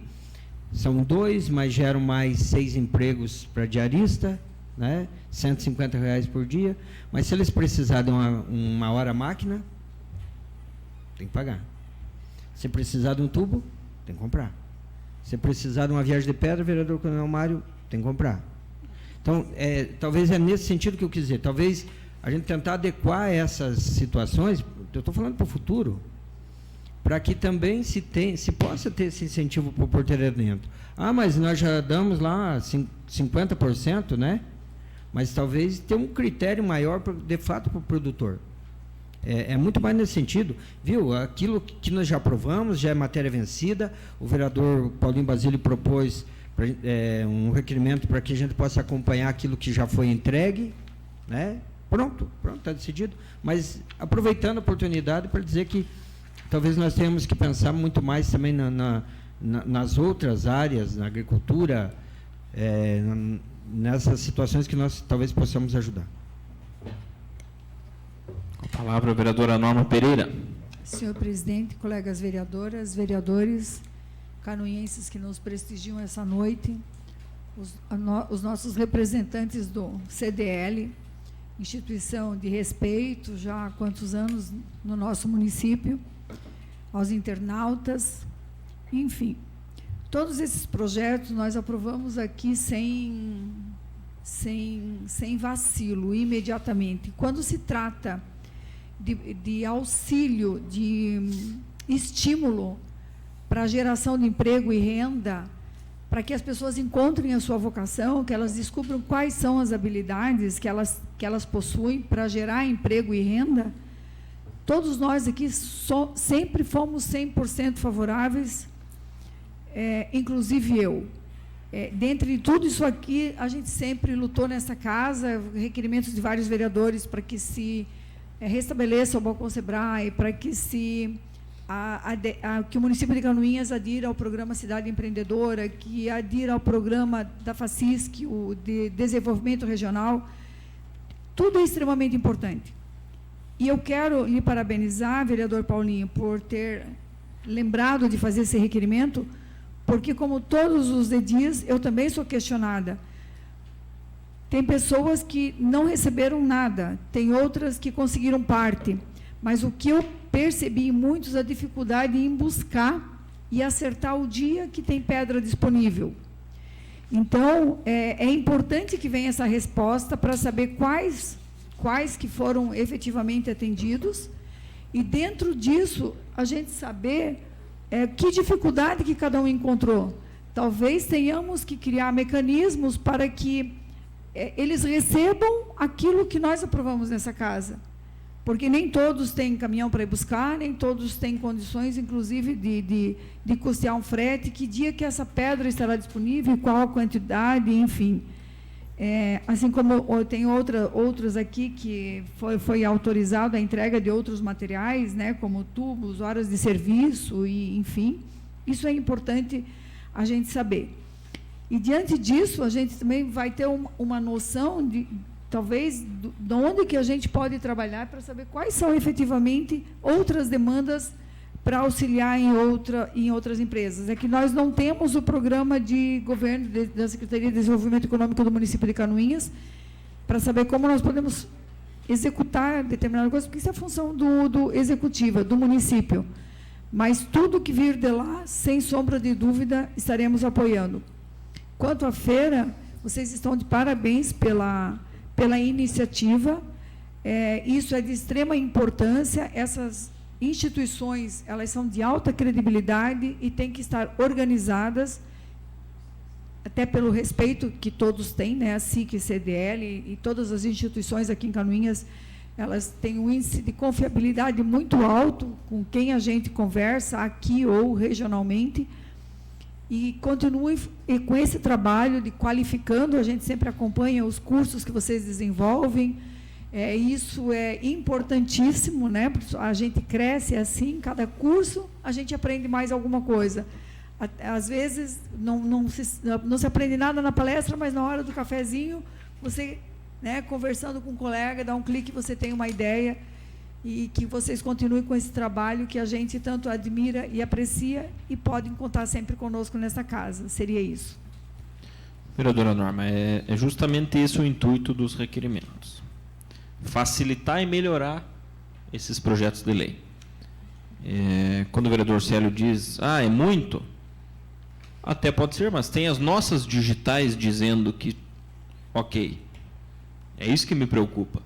são 2, mas geram mais 6 empregos para diarista, né? R$150 por dia. Mas se eles precisarem de uma hora máquina, tem que pagar. Se precisar de um tubo, tem que comprar. Se precisar de uma viagem de pedra, vereador Coronel Mário, tem que comprar. Então, talvez é nesse sentido que eu quis dizer. Talvez a gente tentar adequar essas situações, eu estou falando para o futuro, para que também se possa ter esse incentivo para o porteiro dentro. Mas nós já damos lá 50%, né? Mas talvez ter um critério maior, de fato, para o produtor. É muito mais nesse sentido, viu? Aquilo que nós já aprovamos, já é matéria vencida, o vereador Paulinho Basílio propôs um requerimento para que a gente possa acompanhar aquilo que já foi entregue, né? Pronto, está decidido. Mas aproveitando a oportunidade para dizer que talvez nós tenhamos que pensar muito mais também nas outras áreas, na agricultura, nessas situações que nós talvez possamos ajudar. Com a palavra a vereadora Norma Pereira. Senhor presidente, colegas vereadoras, vereadores, canoenses que nos prestigiam essa noite, os nossos representantes do CDL, instituição de respeito já há quantos anos no nosso município, aos internautas, enfim, todos esses projetos nós aprovamos aqui sem vacilo, imediatamente. Quando se trata de auxílio, de estímulo para a geração de emprego e renda, para que as pessoas encontrem a sua vocação, que elas descubram quais são as habilidades que elas possuem para gerar emprego e renda, todos nós aqui sempre fomos 100% favoráveis, inclusive eu. Dentre tudo isso aqui, a gente sempre lutou nessa casa, requerimentos de vários vereadores para que se restabeleça o Balcão Sebrae, para que que o município de Canoinhas adira ao programa Cidade Empreendedora, que adira ao programa da FACISC, o de desenvolvimento regional. Tudo é extremamente importante. E eu quero lhe parabenizar, vereador Paulinho, por ter lembrado de fazer esse requerimento, porque, como todos os dias, eu também sou questionada. Tem pessoas que não receberam nada, tem outras que conseguiram parte, mas o que eu percebi em muitos, a dificuldade em buscar e acertar o dia que tem pedra disponível. Então, é importante que venha essa resposta para saber quais que foram efetivamente atendidos, e dentro disso, a gente saber que dificuldade que cada um encontrou. Talvez tenhamos que criar mecanismos para que eles recebam aquilo que nós aprovamos nessa casa. Porque nem todos têm caminhão para ir buscar, nem todos têm condições, inclusive, de custear um frete, que dia que essa pedra estará disponível, qual a quantidade, enfim. Assim como tem outros aqui que foi autorizado a entrega de outros materiais, né, como tubos, horas de serviço, e enfim. Isso é importante a gente saber. E, diante disso, a gente também vai ter uma noção de, talvez, de onde que a gente pode trabalhar para saber quais são, efetivamente, outras demandas para auxiliar em outras empresas. É que nós não temos o programa de governo da Secretaria de Desenvolvimento Econômico do município de Canoinhas para saber como nós podemos executar determinada coisa, porque isso é função do executiva, do município. Mas tudo que vir de lá, sem sombra de dúvida, estaremos apoiando. Quanto à feira, vocês estão de parabéns pela iniciativa. Isso é de extrema importância. Essas instituições, elas são de alta credibilidade e têm que estar organizadas, até pelo respeito que todos têm, né? A SIC, CDL e todas as instituições aqui em Canoinhas, elas têm um índice de confiabilidade muito alto com quem a gente conversa, aqui ou regionalmente, e continue com esse trabalho de qualificando. A gente sempre acompanha os cursos que vocês desenvolvem. Isso é importantíssimo, né? Porque a gente cresce assim, cada curso a gente aprende mais alguma coisa. Às vezes não se aprende nada na palestra, mas na hora do cafezinho, você, né, conversando com um colega, dá um clique, você tem uma ideia, e que vocês continuem com esse trabalho que a gente tanto admira e aprecia, e podem contar sempre conosco nessa casa. Seria isso. Vereadora Norma, é justamente esse o intuito dos requerimentos. Facilitar e melhorar esses projetos de lei. Quando o vereador Célio diz, é muito, até pode ser, mas tem as nossas digitais dizendo que, ok, é isso que me preocupa.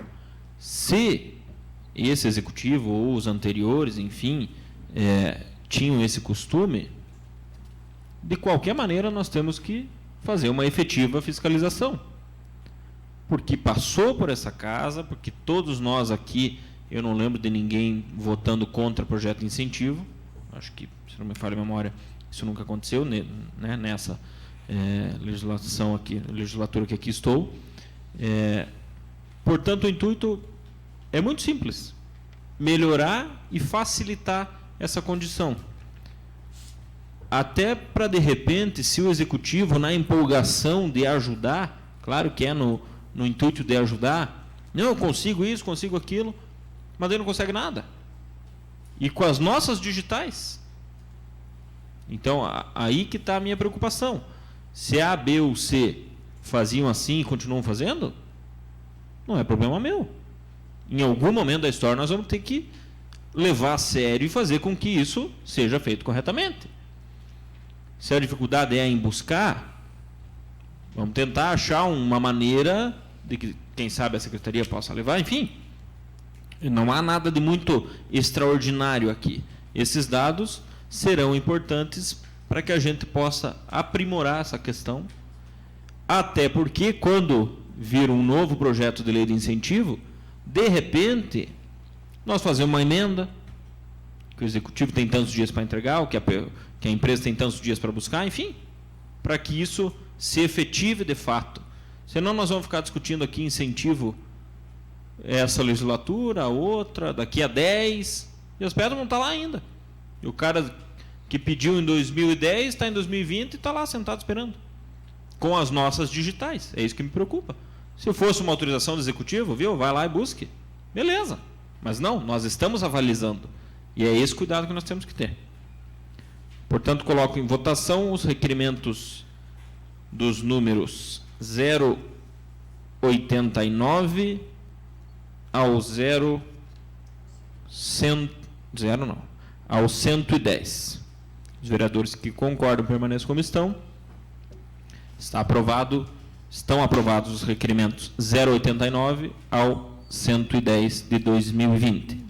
Se esse executivo ou os anteriores, enfim, tinham esse costume, de qualquer maneira nós temos que fazer uma efetiva fiscalização. Porque passou por essa casa, porque todos nós aqui, eu não lembro de ninguém votando contra projeto de incentivo, acho que, se não me falha a memória, isso nunca aconteceu, né, nessa legislatura que aqui estou. Portanto, o intuito é muito simples: melhorar e facilitar essa condição. até para, de repente, se o executivo, na empolgação de ajudar, claro que é no intuito de ajudar, não, eu consigo isso, consigo aquilo, mas ele não consegue nada. E com as nossas digitais. Então, aí que está a minha preocupação. Se A, B ou C faziam assim e continuam fazendo, não é problema meu. Em algum momento da história nós vamos ter que levar a sério e fazer com que isso seja feito corretamente. Se a dificuldade é em buscar, vamos tentar achar uma maneira de que, quem sabe, a secretaria possa levar, enfim. Não há nada de muito extraordinário aqui. Esses dados serão importantes para que a gente possa aprimorar essa questão, até porque, quando vir um novo projeto de lei de incentivo, de repente, nós fazemos uma emenda, que o executivo tem tantos dias para entregar, ou que a empresa tem tantos dias para buscar, enfim, para que isso se efetive de fato. Senão nós vamos ficar discutindo aqui incentivo essa legislatura, a outra, daqui a 10, e as pedras não estão lá ainda. E o cara que pediu em 2010 está em 2020 e está lá sentado esperando. Com as nossas digitais. É isso que me preocupa. Se fosse uma autorização do executivo, viu? Vai lá e busque. Beleza. Mas não, nós estamos avalizando. E é esse cuidado que nós temos que ter. Portanto, coloco em votação os requerimentos dos números 089 ao 110. Os vereadores que concordam permaneçam como estão. Estão aprovados os requerimentos 089 ao 110 de 2020.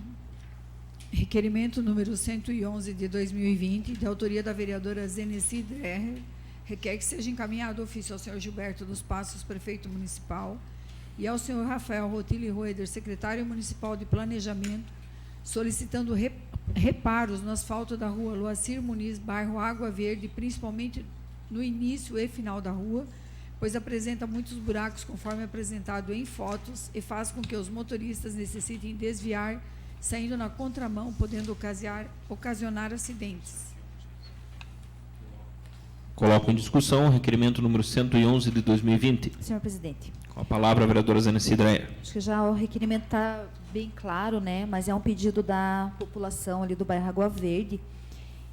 Requerimento número 111 de 2020, de autoria da vereadora Zeneci Dreher, requer que seja encaminhado ofício ao senhor Gilberto dos Passos, prefeito municipal, e ao senhor Rafael Rotilli Roeder, secretário municipal de Planejamento, solicitando reparos no asfalto da rua Loacir Muniz, bairro Água Verde, principalmente no início e final da rua, pois apresenta muitos buracos, conforme apresentado em fotos, e faz com que os motoristas necessitem desviar, saindo na contramão, podendo ocasionar acidentes. Coloco em discussão o requerimento número 111 de 2020. Senhor presidente. Com a palavra, a vereadora Zeneci Dreher. Acho que já o requerimento está bem claro, né? Mas é um pedido da população ali do bairro Água Verde.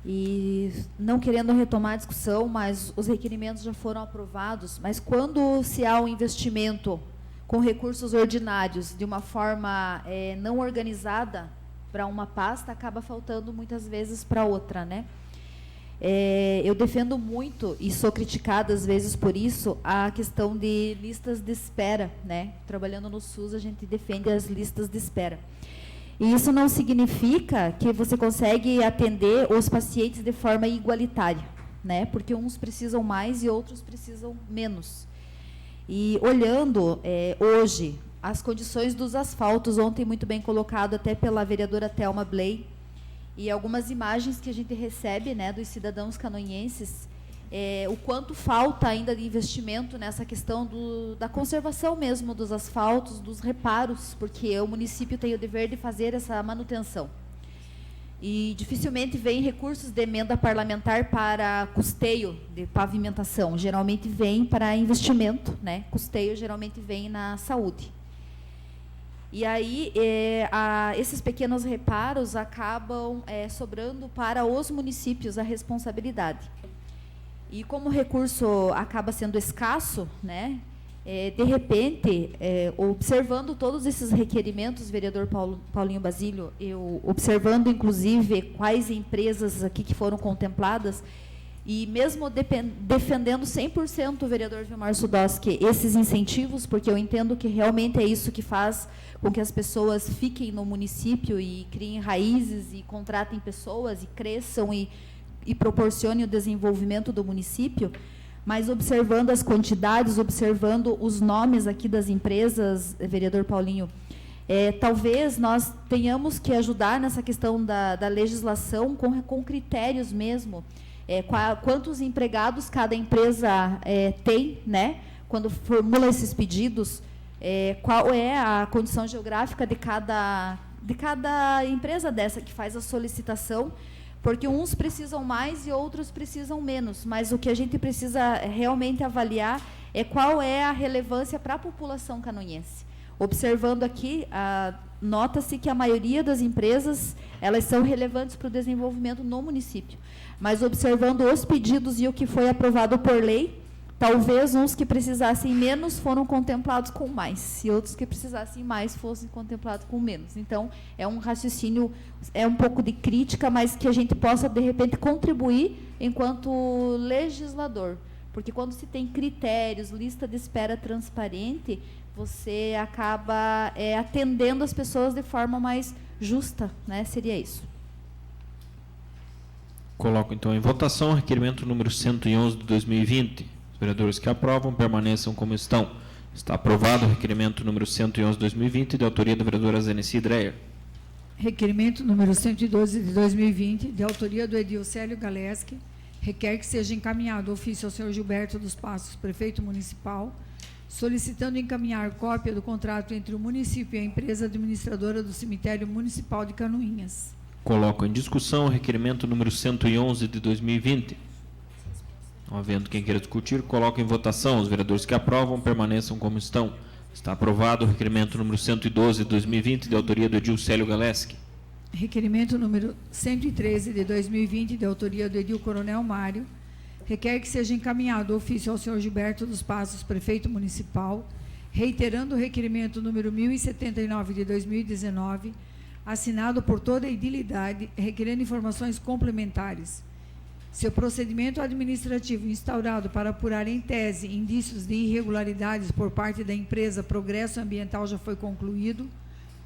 E não querendo retomar a discussão, mas os requerimentos já foram aprovados. Mas quando se há um investimento com recursos ordinários de uma forma não organizada para uma pasta, acaba faltando muitas vezes para outra, né? Eu defendo muito, e sou criticada às vezes por isso, a questão de listas de espera, né? Trabalhando no SUS, a gente defende as listas de espera. E isso não significa que você consegue atender os pacientes de forma igualitária, né? Porque uns precisam mais e outros precisam menos. E olhando hoje as condições dos asfaltos, ontem muito bem colocado até pela vereadora Thelma Bley, e algumas imagens que a gente recebe, né, dos cidadãos canoinhenses, o quanto falta ainda de investimento nessa questão da conservação mesmo dos asfaltos, dos reparos, porque o município tem o dever de fazer essa manutenção. E dificilmente vem recursos de emenda parlamentar para custeio de pavimentação, geralmente vem para investimento, né? Custeio geralmente vem na saúde. E aí, esses pequenos reparos acabam sobrando para os municípios a responsabilidade. E como o recurso acaba sendo escasso, né, de repente, observando todos esses requerimentos, vereador Paulinho Basílio, eu observando, inclusive, quais empresas aqui que foram contempladas, e mesmo defendendo 100%, vereador Vilmar Sudoski, esses incentivos, porque eu entendo que realmente é isso que faz com que as pessoas fiquem no município e criem raízes e contratem pessoas e cresçam e proporcionem o desenvolvimento do município, mas observando as quantidades, observando os nomes aqui das empresas, vereador Paulinho, talvez nós tenhamos que ajudar nessa questão da legislação com critérios mesmo, quantos empregados cada empresa tem, né, quando formula esses pedidos, qual é a condição geográfica de cada empresa dessa que faz a solicitação, porque uns precisam mais e outros precisam menos, mas o que a gente precisa realmente avaliar é qual é a relevância para a população canoinhense. Observando aqui, nota-se que a maioria das empresas, elas são relevantes para o desenvolvimento no município, mas observando os pedidos e o que foi aprovado por lei, talvez uns que precisassem menos foram contemplados com mais, e outros que precisassem mais fossem contemplados com menos. Então, é um raciocínio, é um pouco de crítica, mas que a gente possa, de repente, contribuir enquanto legislador. Porque quando se tem critérios, lista de espera transparente, você acaba atendendo as pessoas de forma mais justa, né? Seria isso. Coloco, então, em votação o requerimento número 111 de 2020. Os vereadores que aprovam permaneçam como estão. Está aprovado o requerimento número 111 de 2020, de autoria da vereadora Zenici Dreyer. Requerimento número 112 de 2020, de autoria do edil Célio Galeski, requer que seja encaminhado ofício ao senhor Gilberto dos Passos, prefeito municipal, solicitando encaminhar cópia do contrato entre o município e a empresa administradora do cemitério municipal de Canoinhas. Coloco em discussão o requerimento número 111 de 2020. Não havendo quem queira discutir, coloco em votação. Os vereadores que aprovam permaneçam como estão. Está aprovado o requerimento número 112 de 2020, de autoria do edil Célio Galeski. Requerimento número 113 de 2020, de autoria do edil Coronel Mário, requer que seja encaminhado ofício ao senhor Gilberto dos Passos, prefeito municipal, reiterando o requerimento número 1079 de 2019, assinado por toda a edilidade, requerendo informações complementares. Se o procedimento administrativo instaurado para apurar em tese indícios de irregularidades por parte da empresa Progresso Ambiental já foi concluído,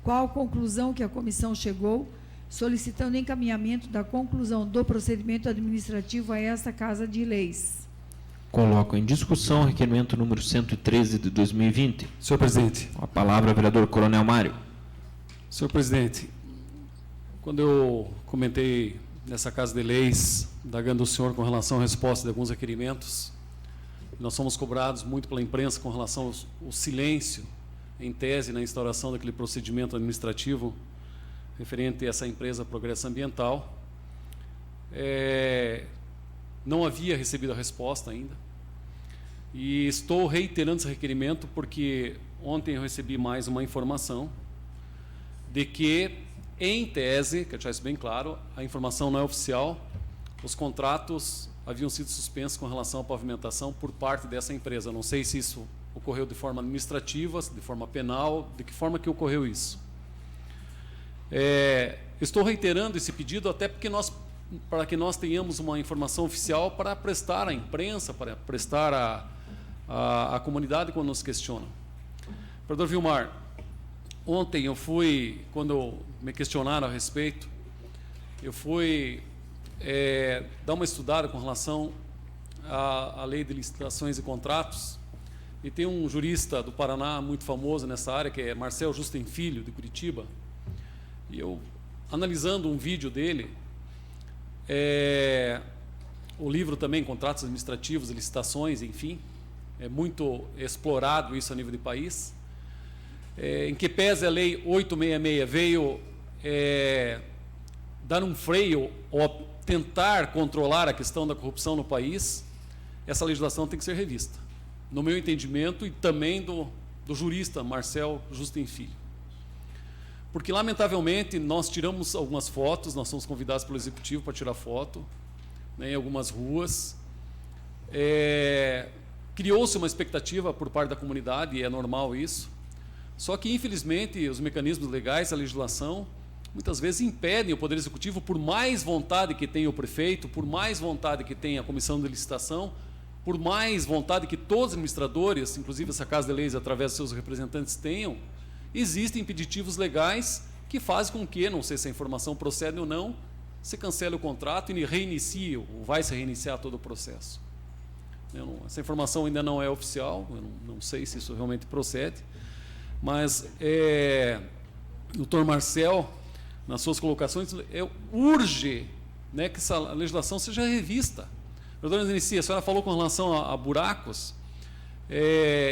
qual a conclusão que a comissão chegou, solicitando encaminhamento da conclusão do procedimento administrativo a esta Casa de Leis. Coloco em discussão o requerimento número 113 de 2020. Senhor presidente. Com a palavra, vereador Coronel Mário. Senhor presidente, quando eu comentei nessa Casa de Leis, indagando o senhor com relação à resposta de alguns requerimentos, nós somos cobrados muito pela imprensa com relação ao silêncio, em tese, na instauração daquele procedimento administrativo referente a essa empresa Progresso Ambiental. Não havia recebido a resposta ainda, e estou reiterando esse requerimento porque ontem eu recebi mais uma informação de que, em tese, quero deixar isso bem claro, a informação não é oficial, os contratos haviam sido suspensos com relação à pavimentação por parte dessa empresa. Não sei se isso ocorreu de forma administrativa, de forma penal, de que forma que ocorreu isso. Estou reiterando esse pedido até porque para que nós tenhamos uma informação oficial para prestar à imprensa, para prestar à comunidade quando nos questionam. Vereador Vilmar, ontem quando me questionaram a respeito, eu fui dar uma estudada com relação à lei de licitações e contratos, e tem um jurista do Paraná muito famoso nessa área, que é Marcel Justin Filho, de Curitiba, e eu, analisando um vídeo dele, o livro também, Contratos Administrativos e Licitações, enfim, é muito explorado isso a nível de país, em que pese a Lei 866 veio dar um freio ou tentar controlar a questão da corrupção no país, essa legislação tem que ser revista, no meu entendimento, e também do jurista Marcel Justin Filho. Porque, lamentavelmente, nós tiramos algumas fotos, nós somos convidados pelo Executivo para tirar foto, né, em algumas ruas. Criou-se uma expectativa por parte da comunidade, e é normal isso. Só que, infelizmente, os mecanismos legais, a legislação, muitas vezes impedem o Poder Executivo, por mais vontade que tenha o prefeito, por mais vontade que tenha a comissão de licitação, por mais vontade que todos os administradores, inclusive essa Casa de Leis, através dos seus representantes, tenham, existem impeditivos legais que fazem com que, não sei se a informação procede ou não, se cancele o contrato e reinicie, ou vai se reiniciar todo o processo. Essa informação ainda não é oficial, eu não sei se isso realmente procede, mas doutor Marcel, nas suas colocações, urge, né, que essa legislação seja revista. Doutora Zenici, a senhora falou com relação a buracos.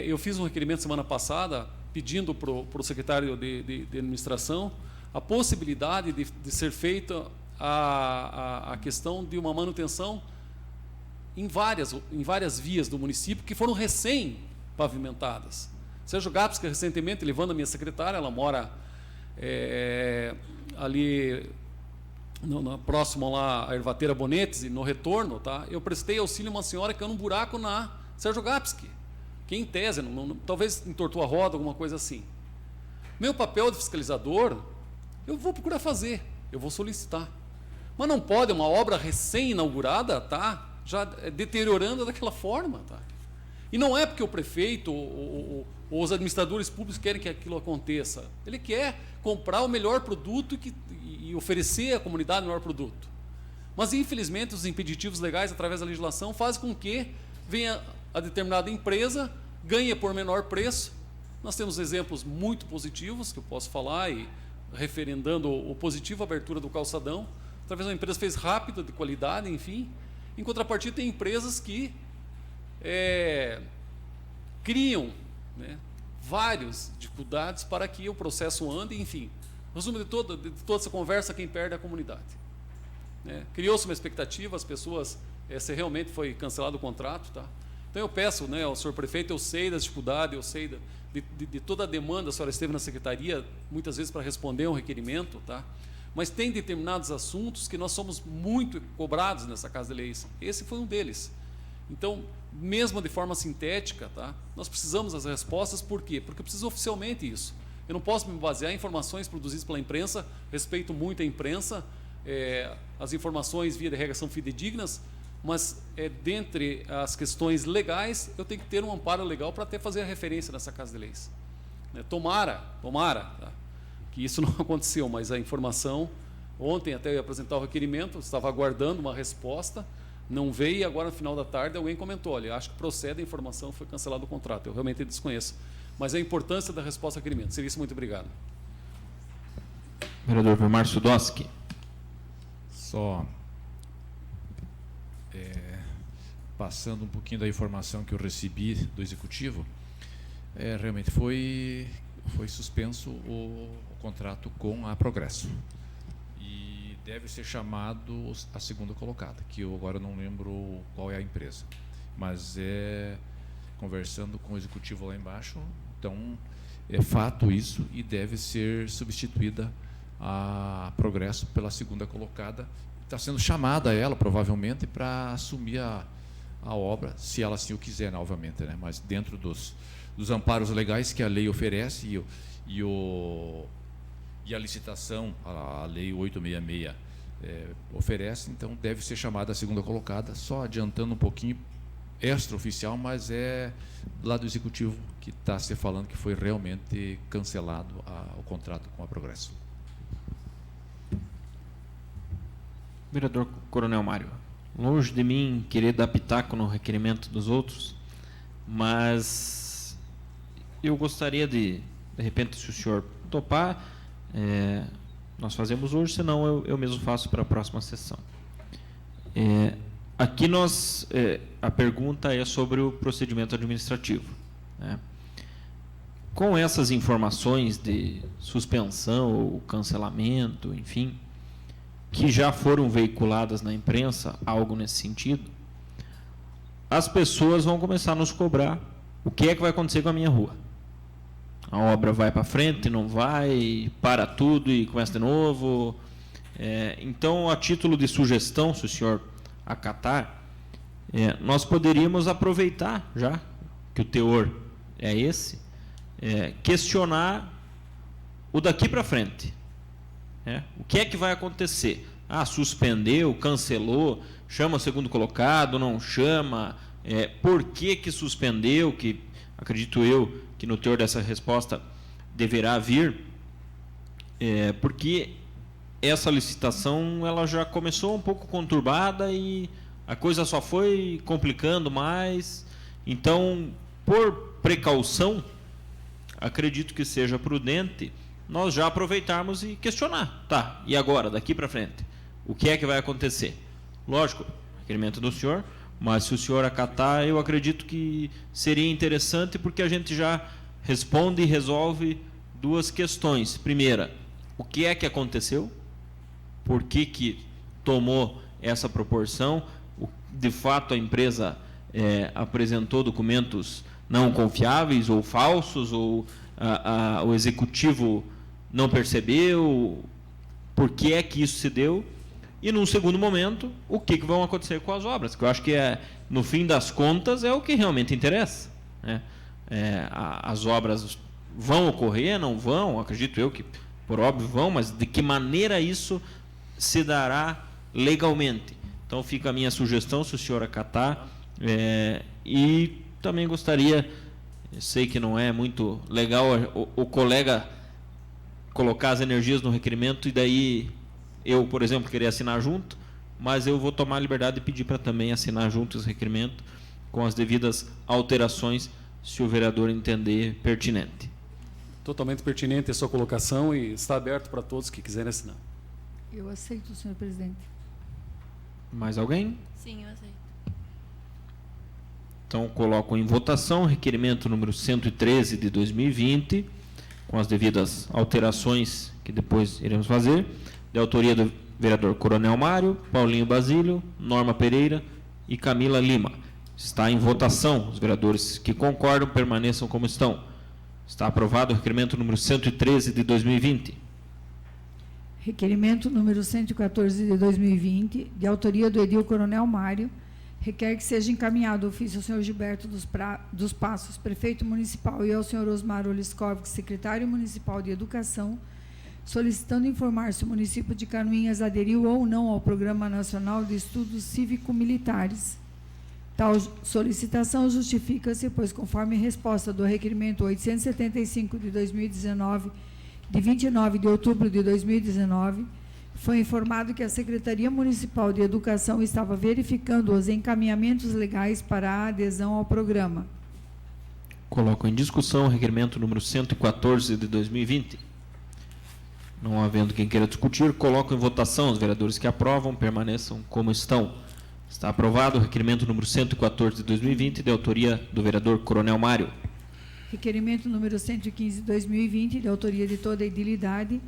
Eu fiz um requerimento semana passada pedindo para o secretário de administração a possibilidade de ser feita a questão de uma manutenção em várias vias do município que foram recém-pavimentadas. Sérgio Gapsca, recentemente, levando a minha secretária, ela mora ali próximo lá à Ervateira Bonetes, e no retorno, tá? Eu prestei auxílio a uma senhora que caiu num buraco na Sérgio Gapsca, que em tese, talvez entortou a roda, alguma coisa assim. Meu papel de fiscalizador, eu vou procurar fazer, eu vou solicitar. Mas não pode uma obra recém-inaugurada, tá? Já deteriorando daquela forma, tá? E não é porque o prefeito ou os administradores públicos querem que aquilo aconteça. Ele quer comprar o melhor produto e oferecer à comunidade o melhor produto. Mas, infelizmente, os impeditivos legais, através da legislação, fazem com que venha a determinada empresa, ganhe por menor preço. Nós temos exemplos muito positivos, que eu posso falar, e referendando o positivo, a abertura do calçadão, através de uma empresa fez rápida, de qualidade, enfim. Em contrapartida, tem empresas que criam, né, várias dificuldades para que o processo ande, enfim. Resumo de toda essa conversa, quem perde é a comunidade. Né? Criou-se uma expectativa, as pessoas, se realmente foi cancelado o contrato, tá? Então eu peço, né, ao senhor prefeito, eu sei das dificuldades, eu sei de toda a demanda, a senhora esteve na secretaria muitas vezes para responder um requerimento, tá? Mas tem determinados assuntos que nós somos muito cobrados nessa Casa de Leis. Esse foi um deles. Então, mesmo de forma sintética, tá? Nós precisamos das respostas, por quê? Porque eu preciso oficialmente isso. Eu não posso me basear em informações produzidas pela imprensa, respeito muito a imprensa, as informações via de regação fidedignas, mas dentre as questões legais, eu tenho que ter um amparo legal para até fazer a referência nessa Casa de Leis. Tomara, tá? Que isso não aconteceu, mas a informação, ontem até eu ia apresentar o requerimento, estava aguardando uma resposta, não veio, e agora no final da tarde alguém comentou, olha, acho que procede a informação, foi cancelado o contrato. Eu realmente desconheço. Mas a importância da resposta ao requerimento. Serviço, muito obrigado. Vereador Vilmar Sudoski. Só passando um pouquinho da informação que eu recebi do Executivo, realmente foi suspenso o contrato com a Progresso. E deve ser chamado a segunda colocada, que eu agora não lembro qual é a empresa. Mas conversando com o Executivo lá embaixo, então é fato isso e deve ser substituída a Progresso pela segunda colocada. Está sendo chamada ela, provavelmente, para assumir a obra, se ela assim o quiser, novamente, né? Mas dentro dos amparos legais que a lei oferece e a licitação, a lei 866 oferece, então deve ser chamada a segunda colocada, só adiantando um pouquinho, extraoficial, mas lá do Executivo que está se falando que foi realmente cancelado o contrato com a Progresso. Vereador Coronel Mário, longe de mim querer dar pitaco no requerimento dos outros, mas eu gostaria de repente, se o senhor topar, nós fazemos hoje, senão eu mesmo faço para a próxima sessão. Aqui a pergunta é sobre o procedimento administrativo, né? Com essas informações de suspensão ou cancelamento, enfim, que já foram veiculadas na imprensa, algo nesse sentido, as pessoas vão começar a nos cobrar o que é que vai acontecer com a minha rua. A obra vai para frente, não vai, para tudo e começa de novo. Então, a título de sugestão, se o senhor acatar, nós poderíamos aproveitar, já que o teor é esse, questionar o daqui para frente. O que é que vai acontecer? Suspendeu, cancelou, chama o segundo colocado, não chama, por que suspendeu, que acredito eu que no teor dessa resposta deverá vir, porque essa licitação ela já começou um pouco conturbada e a coisa só foi complicando mais. Então, por precaução, acredito que seja prudente nós já aproveitarmos e questionar. Tá, e agora, daqui para frente, o que é que vai acontecer? Lógico, requerimento do senhor, mas se o senhor acatar, eu acredito que seria interessante, porque a gente já responde e resolve duas questões. Primeira, o que é que aconteceu? por que tomou essa proporção. De fato, a empresa apresentou documentos não confiáveis ou falsos, ou o executivo não percebeu. Por que é que isso se deu? E, num segundo momento, o que vão acontecer com as obras? Que eu acho que, no fim das contas, é o que realmente interessa, né? As obras vão ocorrer, não vão? Acredito eu que, por óbvio, vão, mas de que maneira isso se dará legalmente? Então, fica a minha sugestão, se o senhor acatar. E também gostaria, sei que não é muito legal o colega colocar as energias no requerimento e daí eu, por exemplo, querer assinar junto, mas eu vou tomar a liberdade de pedir para também assinar junto esse requerimento com as devidas alterações, se o vereador entender pertinente. Totalmente pertinente a sua colocação e está aberto para todos que quiserem assinar. Eu aceito, senhor presidente. Mais alguém? Sim, eu aceito. Então, coloco em votação o requerimento número 113 de 2020, com as devidas alterações que depois iremos fazer, de autoria do vereador Coronel Mário, Paulinho Basílio, Norma Pereira e Camila Lima. Está em votação. Os vereadores que concordam permaneçam como estão. Está aprovado o requerimento número 113 de 2020. Requerimento número 114 de 2020, de autoria do edil Coronel Mário, requer que seja encaminhado o ofício ao senhor Gilberto dos Passos, prefeito municipal, e ao senhor Osmar Oliskovski, secretário municipal de Educação, solicitando informar se o município de Canoinhas aderiu ou não ao Programa Nacional de Estudos Cívico-Militares. Tal solicitação justifica-se, pois, conforme resposta do requerimento 875 de 2019, de 29 de outubro de 2019, foi informado que a Secretaria Municipal de Educação estava verificando os encaminhamentos legais para a adesão ao programa. Coloco em discussão o requerimento número 114 de 2020. Não havendo quem queira discutir, coloco em votação. Os vereadores que aprovam permaneçam como estão. Está aprovado o requerimento número 114 de 2020, de autoria do vereador Coronel Mário. Requerimento número 115 de 2020, de autoria de toda a edilidade,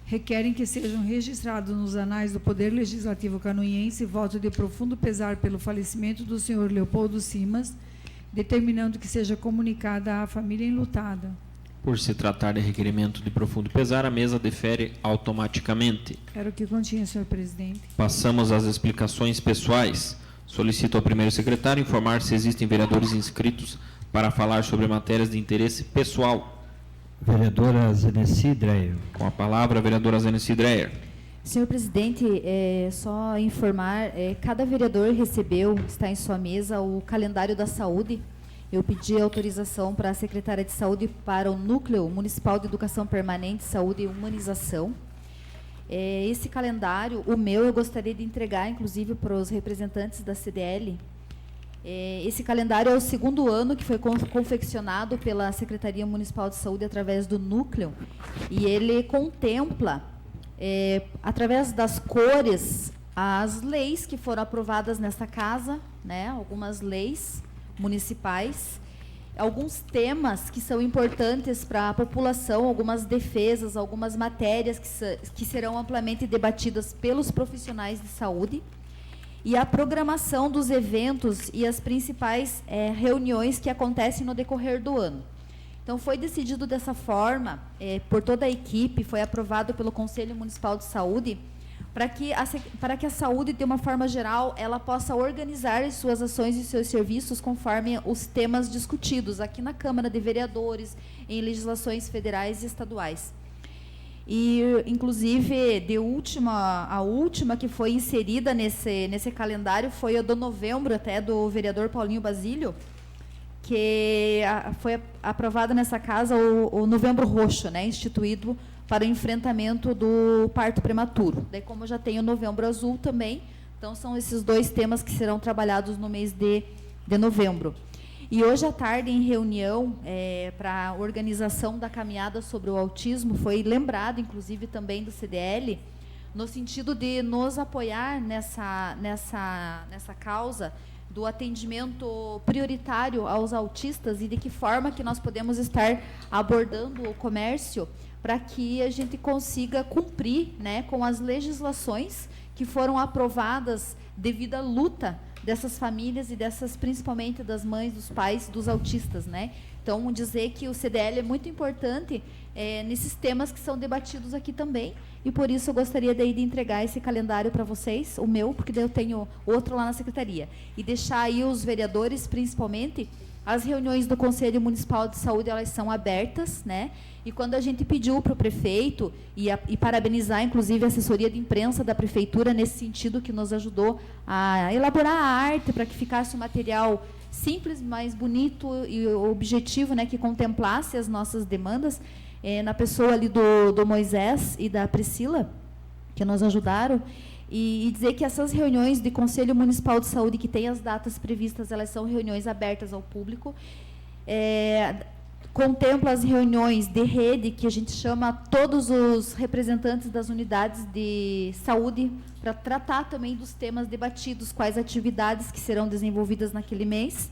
requerem que sejam registrados nos anais do Poder Legislativo canoinhense voto de profundo pesar pelo falecimento do senhor Leopoldo Simas, determinando que seja comunicada à família enlutada. Por se tratar de requerimento de profundo pesar, a mesa defere automaticamente. Era o que continha, senhor presidente. Passamos às explicações pessoais. Solicito ao primeiro secretário informar se existem vereadores inscritos para falar sobre matérias de interesse pessoal. Vereadora Zenesi Dreyer. Com a palavra, a vereadora Zenesi Dreyer. Senhor presidente, só informar, cada vereador recebeu, está em sua mesa, o calendário da saúde. Eu pedi autorização para a secretária de saúde para o Núcleo Municipal de Educação Permanente, Saúde e Humanização. Esse calendário, o meu, eu gostaria de entregar, inclusive, para os representantes da CDL. Esse calendário é o segundo ano que foi confeccionado pela Secretaria Municipal de Saúde através do Núcleo, e ele contempla, através das cores, as leis que foram aprovadas nesta casa, né, algumas leis municipais, alguns temas que são importantes para a população, algumas defesas, algumas matérias que serão amplamente debatidas pelos profissionais de saúde, e a programação dos eventos e as principais reuniões que acontecem no decorrer do ano. Então, foi decidido dessa forma, por toda a equipe, foi aprovado pelo Conselho Municipal de Saúde, para que a saúde, de uma forma geral, ela possa organizar as suas ações e seus serviços conforme os temas discutidos aqui na Câmara de Vereadores, em legislações federais e estaduais. E, inclusive, a última que foi inserida nesse calendário foi a do novembro, até do vereador Paulinho Basílio, que foi aprovada nessa casa o Novembro Roxo, né, instituído para o enfrentamento do parto prematuro. Daí, como já tem o Novembro Azul também, então são esses dois temas que serão trabalhados no mês de novembro. E hoje à tarde, em reunião, para a organização da caminhada sobre o autismo, foi lembrado, inclusive, também do CDL, no sentido de nos apoiar nessa causa do atendimento prioritário aos autistas e de que forma que nós podemos estar abordando o comércio para que a gente consiga cumprir, né, com as legislações que foram aprovadas devido à luta dessas famílias e dessas, principalmente das mães, dos pais, dos autistas, né? Então, dizer que o CDL é muito importante nesses temas que são debatidos aqui também, e por isso eu gostaria daí de entregar esse calendário para vocês, o meu, porque daí eu tenho outro lá na secretaria, e deixar aí os vereadores, principalmente, as reuniões do Conselho Municipal de Saúde, elas são abertas, né? E quando a gente pediu para o prefeito, e parabenizar, inclusive, a assessoria de imprensa da prefeitura, nesse sentido, que nos ajudou a elaborar a arte para que ficasse um material simples, mas bonito e objetivo, né, que contemplasse as nossas demandas, na pessoa ali do Moisés e da Priscila, que nos ajudaram, e dizer que essas reuniões de Conselho Municipal de Saúde, que tem as datas previstas, elas são reuniões abertas ao público, contempla as reuniões de rede, que a gente chama todos os representantes das unidades de saúde para tratar também dos temas debatidos, quais atividades que serão desenvolvidas naquele mês.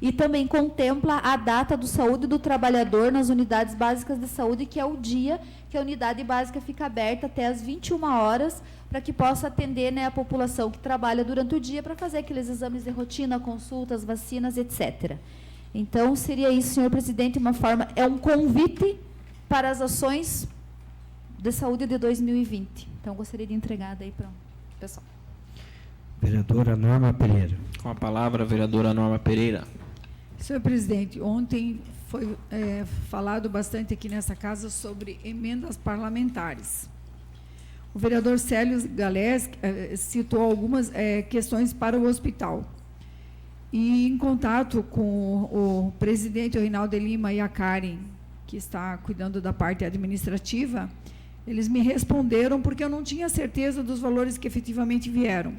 E também contempla a data do saúde do trabalhador nas unidades básicas de saúde, que é o dia que a unidade básica fica aberta até às 21 horas, para que possa atender, né, a população que trabalha durante o dia para fazer aqueles exames de rotina, consultas, vacinas, etc. Então, seria isso, senhor presidente, um convite para as ações de saúde de 2020. Então, gostaria de entregar daí para o pessoal. Vereadora Norma Pereira. Com a palavra, a vereadora Norma Pereira. Senhor presidente, ontem foi falado bastante aqui nessa casa sobre emendas parlamentares. O vereador Célio Galés citou algumas questões para o hospital. E, em contato com o presidente o Reinaldo de Lima e a Karen, que está cuidando da parte administrativa, eles me responderam porque eu não tinha certeza dos valores que efetivamente vieram.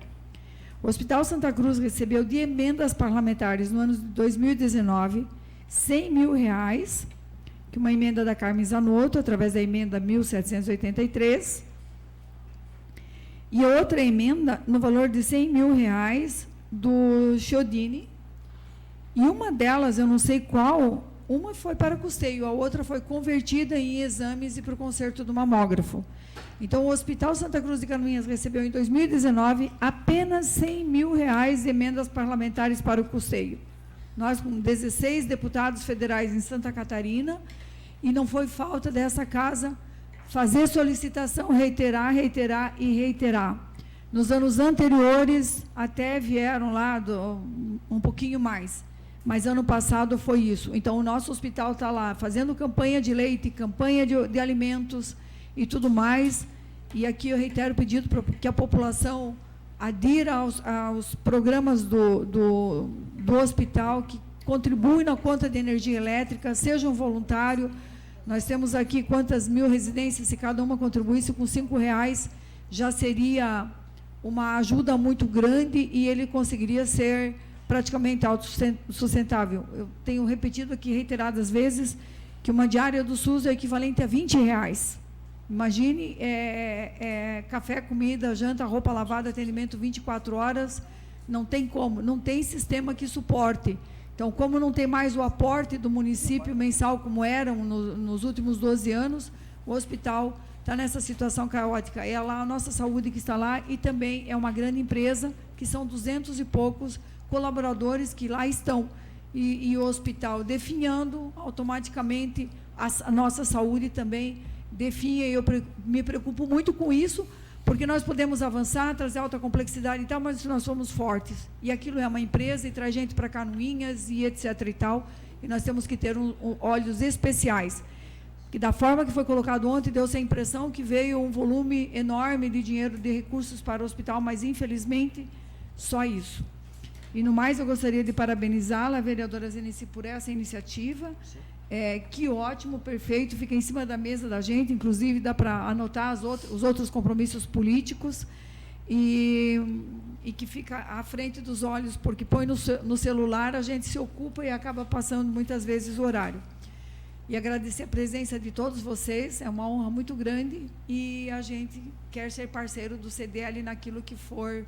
O Hospital Santa Cruz recebeu de emendas parlamentares no ano de 2019 R$100 mil, que uma emenda da Carmen Zanotto, através da emenda 1783, e outra emenda no valor de R$100 mil do Chiodini, e uma delas, eu não sei qual, uma foi para custeio, a outra foi convertida em exames e para o conserto do mamógrafo. Então, o Hospital Santa Cruz de Canoinhas recebeu em 2019 apenas R$100 mil de emendas parlamentares para o custeio. Nós, com 16 deputados federais em Santa Catarina, e não foi falta dessa casa fazer solicitação, reiterar e reiterar. Nos anos anteriores, até vieram lá um pouquinho mais, mas ano passado foi isso. Então, o nosso hospital está lá fazendo campanha de leite, campanha de alimentos e tudo mais. E aqui eu reitero o pedido para que a população adira aos programas do hospital, que contribuem na conta de energia elétrica, seja um voluntário. Nós temos aqui quantas mil residências, se cada uma contribuísse com R$5, já seria uma ajuda muito grande e ele conseguiria ser praticamente autossustentável. Eu tenho repetido aqui reiteradas vezes que uma diária do SUS é equivalente a R$20. Imagine café, comida, janta, roupa lavada, atendimento 24 horas, não tem como, não tem sistema que suporte. Então, como não tem mais o aporte do município mensal como eram nos últimos 12 anos, o hospital está nessa situação caótica. É lá a nossa saúde que está lá e também é uma grande empresa, que são 200 e poucos colaboradores que lá estão. E o hospital definhando, automaticamente a nossa saúde também definha, e eu me preocupo muito com isso, porque nós podemos avançar, trazer alta complexidade e tal, mas nós somos fortes. E aquilo é uma empresa e traz gente para Canoinhas e etc. e tal, e nós temos que ter olhos especiais. Que da forma que foi colocado ontem, deu-se a impressão que veio um volume enorme de dinheiro, de recursos para o hospital, mas infelizmente só isso. E no mais eu gostaria de parabenizá-la, a vereadora Zenice, por essa iniciativa. Que ótimo, perfeito, fica em cima da mesa da gente, inclusive dá para anotar os outros compromissos políticos e que fica à frente dos olhos, porque põe no celular, a gente se ocupa e acaba passando muitas vezes o horário. E agradecer a presença de todos vocês, é uma honra muito grande, e a gente quer ser parceiro do CDL naquilo que for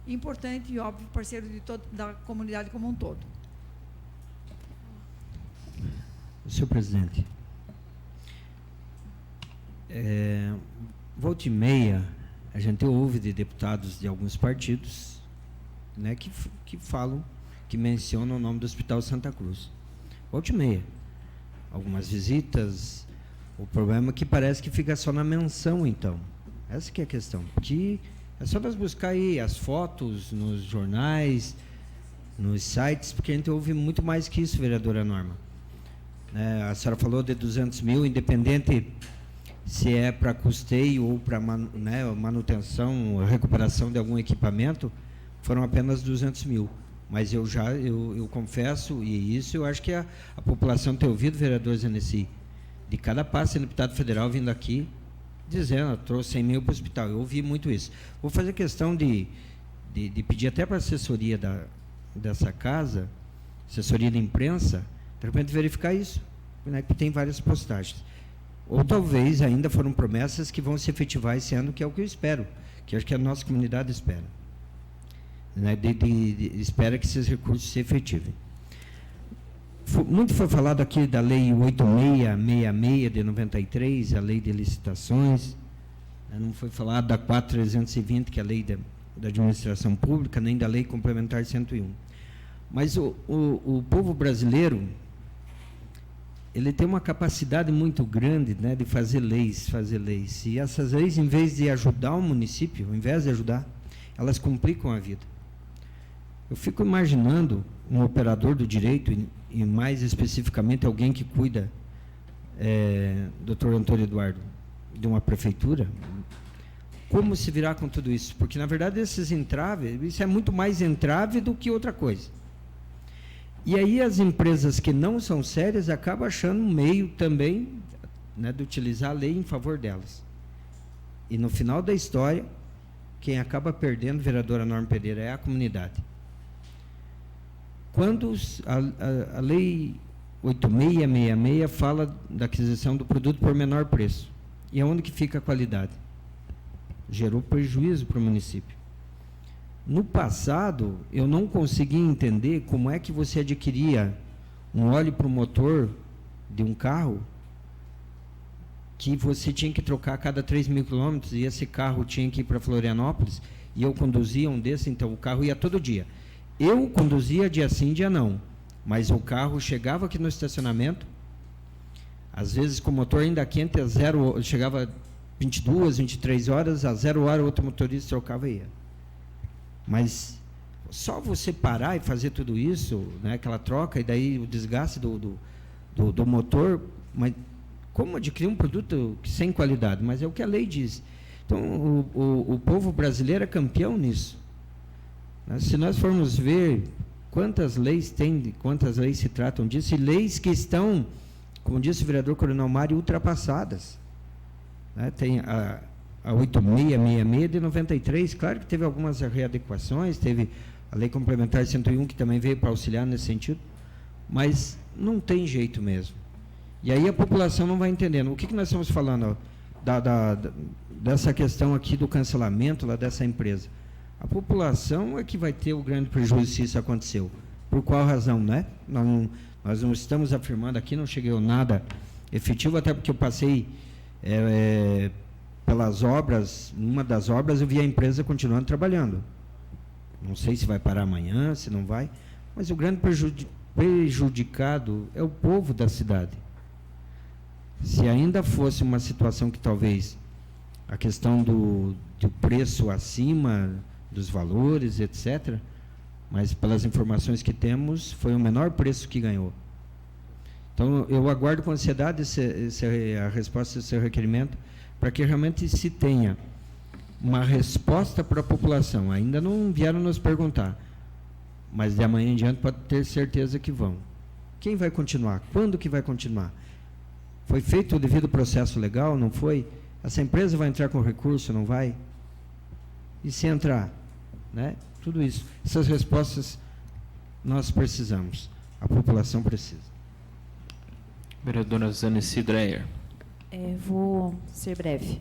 importante e, óbvio, parceiro da comunidade como um todo. Senhor presidente. Volta e meia, a gente ouve de deputados de alguns partidos, né, que falam, que mencionam o nome do Hospital Santa Cruz. Volta e meia. Algumas visitas. O problema é que parece que fica só na menção, então. Essa que é a questão. Porque é só nós buscar aí as fotos nos jornais, nos sites, porque a gente ouve muito mais que isso, vereadora Norma. A senhora falou de 200 mil, independente se é para custeio ou para manutenção, recuperação de algum equipamento, foram apenas 200 mil. Mas eu confesso, e isso eu acho que a população tem ouvido, vereador Zanesi, de cada passo, deputado federal vindo aqui, dizendo, trouxe 100 mil para o hospital. Eu ouvi muito isso. Vou fazer questão de pedir até para a assessoria dessa casa, assessoria da imprensa, de repente verificar isso, né, que tem várias postagens. Ou talvez ainda foram promessas que vão se efetivar esse ano, que é o que eu espero, que acho que a nossa comunidade espera. Né, espera que esses recursos se efetivem. Muito foi falado aqui da Lei 8666 de 93, a Lei de Licitações. Não foi falado da 4320, que é a Lei da Administração Pública, nem da Lei Complementar 101. Mas o povo brasileiro, ele tem uma capacidade muito grande, né, de fazer leis. E essas leis, em vez de ajudar o município, ao invés de ajudar, elas complicam a vida. Eu fico imaginando um operador do direito, e mais especificamente alguém que cuida, Dr. Antônio Eduardo, de uma prefeitura, como se virar com tudo isso? Porque, na verdade, esses entraves, isso é muito mais entrave do que outra coisa. E aí as empresas que não são sérias acabam achando um meio também, né, de utilizar a lei em favor delas. E no final da história, quem acaba perdendo, vereadora Norma Pereira, é a comunidade. Quando a Lei 8666 fala da aquisição do produto por menor preço, e aonde que fica a qualidade? Gerou prejuízo para o município. No passado, eu não conseguia entender como é que você adquiria um óleo para o motor de um carro que você tinha que trocar a cada 3.000 quilômetros, e esse carro tinha que ir para Florianópolis, e eu conduzia um desse, então o carro ia todo dia. Eu conduzia dia sim, dia não, mas o carro chegava aqui no estacionamento, às vezes com o motor ainda quente, chegava 22, 23 horas, a 0 hora, outro motorista trocava e ia. Mas só você parar e fazer tudo isso, né, aquela troca, e daí o desgaste do motor, mas como adquirir um produto sem qualidade? Mas é o que a lei diz. Então, o povo brasileiro é campeão nisso. Se nós formos ver quantas leis tem, quantas leis se tratam disso, e leis que estão, como disse o vereador Coronel Mário, ultrapassadas. Né? Tem a 8666 de 93, claro que teve algumas readequações, teve a Lei Complementar 101, que também veio para auxiliar nesse sentido, mas não tem jeito mesmo. E aí a população não vai entendendo. O que nós estamos falando dessa questão aqui do cancelamento lá dessa empresa? A população é que vai ter o grande prejuízo se isso aconteceu. Por qual razão, né? Nós não estamos afirmando aqui, não cheguei a nada efetivo, até porque eu passei pelas obras, numa das obras eu vi a empresa continuando trabalhando. Não sei se vai parar amanhã, se não vai, mas o grande prejudicado é o povo da cidade. Se ainda fosse uma situação que talvez a questão do preço acima dos valores, etc., mas pelas informações que temos, foi o menor preço que ganhou. Então, eu aguardo com ansiedade a resposta do seu requerimento, para que realmente se tenha uma resposta para a população. Ainda não vieram nos perguntar, mas de amanhã em diante pode ter certeza que vão. Quem vai continuar? Quando que vai continuar? Foi feito o devido processo legal? Não foi? Essa empresa vai entrar com recurso? Não vai? E se entrar? Né? Tudo isso. Essas respostas nós precisamos. A população precisa. Vereadora Zanesi Dreyer. Vou ser breve.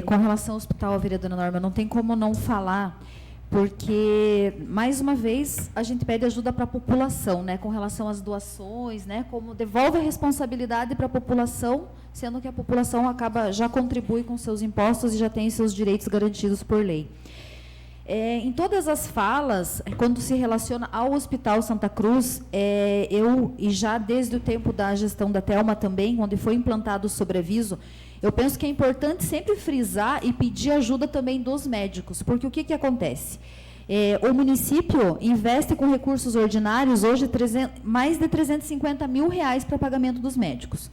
Com relação ao hospital, vereadora Norma, não tem como não falar, porque, mais uma vez, a gente pede ajuda para a população, né, com relação às doações, né, como devolve a responsabilidade para a população, sendo que a população já contribui com seus impostos e já tem seus direitos garantidos por lei. Em todas as falas, quando se relaciona ao Hospital Santa Cruz, e já desde o tempo da gestão da Thelma também, onde foi implantado o sobreaviso, eu penso que é importante sempre frisar e pedir ajuda também dos médicos, porque o que acontece? O município investe com recursos ordinários hoje mais de 350 mil reais para pagamento dos médicos.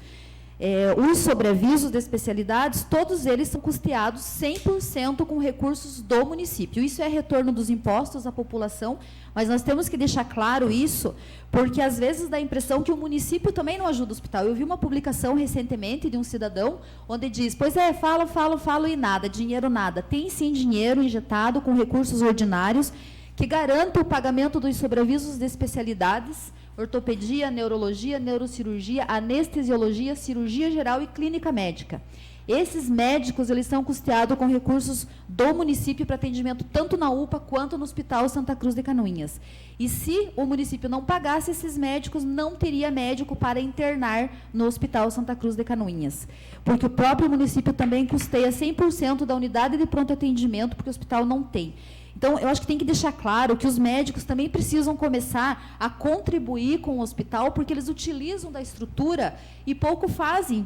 Os sobreavisos de especialidades, todos eles são custeados 100% com recursos do município. Isso é retorno dos impostos à população, mas nós temos que deixar claro isso, porque às vezes dá a impressão que o município também não ajuda o hospital. Eu vi uma publicação recentemente de um cidadão, onde diz, pois falo e nada, dinheiro nada. Tem sim dinheiro injetado com recursos ordinários, que garanta o pagamento dos sobreavisos de especialidades, ortopedia, neurologia, neurocirurgia, anestesiologia, cirurgia geral e clínica médica. Esses médicos, eles são custeados com recursos do município para atendimento tanto na UPA quanto no Hospital Santa Cruz de Canoinhas. E se o município não pagasse esses médicos, não teria médico para internar no Hospital Santa Cruz de Canoinhas. Porque o próprio município também custeia 100% da unidade de pronto atendimento, porque o hospital não tem. Então, eu acho que tem que deixar claro que os médicos também precisam começar a contribuir com o hospital, porque eles utilizam da estrutura e pouco fazem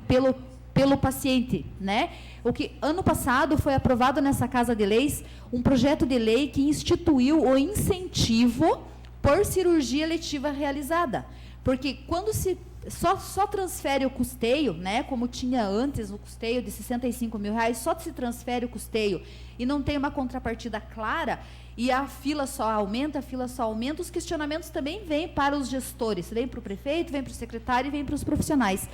pelo paciente, né? O que ano passado foi aprovado nessa Casa de Leis um projeto de lei que instituiu o incentivo por cirurgia letiva realizada. Porque quando se só transfere o custeio, né, como tinha antes o custeio de 65 mil reais, só se transfere o custeio e não tem uma contrapartida clara, e a fila só aumenta, os questionamentos também vêm para os gestores, vêm para o prefeito, vêm para o secretário e vêm para os profissionais.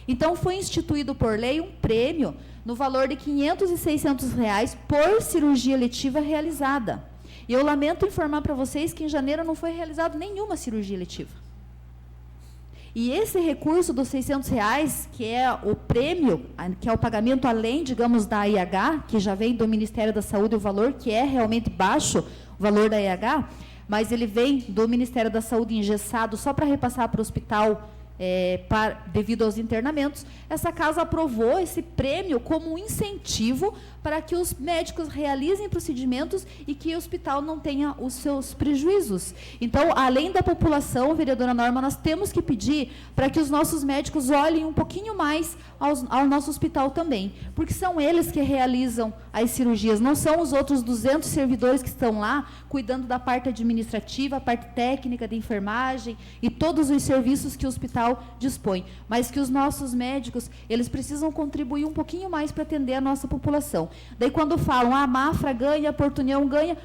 Então, foi instituído por lei um prêmio no valor de R$ 500 e R$ 600 reais por cirurgia letiva realizada. E eu lamento informar para vocês que em janeiro não foi realizada nenhuma cirurgia letiva. E esse recurso dos R$ 600 reais, que é o prêmio, que é o pagamento além, digamos, da IH, que já vem do Ministério da Saúde, o valor que é realmente baixo, o valor da IH, mas ele vem do Ministério da Saúde engessado só para repassar para o hospital devido aos internamentos. Essa casa aprovou esse prêmio como um incentivo para que os médicos realizem procedimentos e que o hospital não tenha os seus prejuízos. Então, além da população, vereadora Norma, nós temos que pedir para que os nossos médicos olhem um pouquinho mais ao nosso hospital também, porque são eles que realizam as cirurgias, não são os outros 200 servidores que estão lá cuidando da parte administrativa, a parte técnica de enfermagem e todos os serviços que o hospital dispõe, mas que os nossos médicos, eles precisam contribuir um pouquinho mais para atender a nossa população. Daí, quando falam, a Mafra ganha, a Porto União ganha.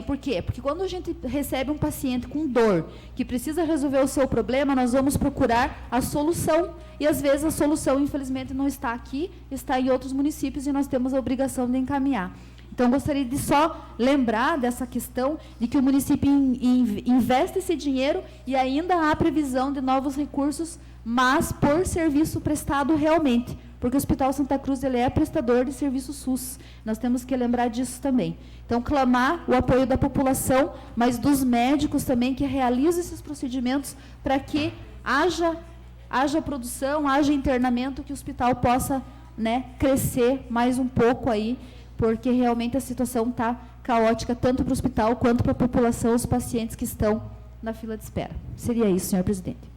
Por quê? Porque quando a gente recebe um paciente com dor, que precisa resolver o seu problema, nós vamos procurar a solução. E, às vezes, a solução, infelizmente, não está aqui, está em outros municípios e nós temos a obrigação de encaminhar. Então, gostaria de só lembrar dessa questão de que o município investe esse dinheiro e ainda há previsão de novos recursos, mas por serviço prestado realmente, porque o Hospital Santa Cruz ele é prestador de serviço SUS. Nós temos que lembrar disso também. Então, clamar o apoio da população, mas dos médicos também que realizam esses procedimentos para que haja produção, haja internamento, que o hospital possa, né, crescer mais um pouco aí, porque realmente a situação está caótica, tanto para o hospital quanto para a população, os pacientes que estão na fila de espera. Seria isso, senhor presidente.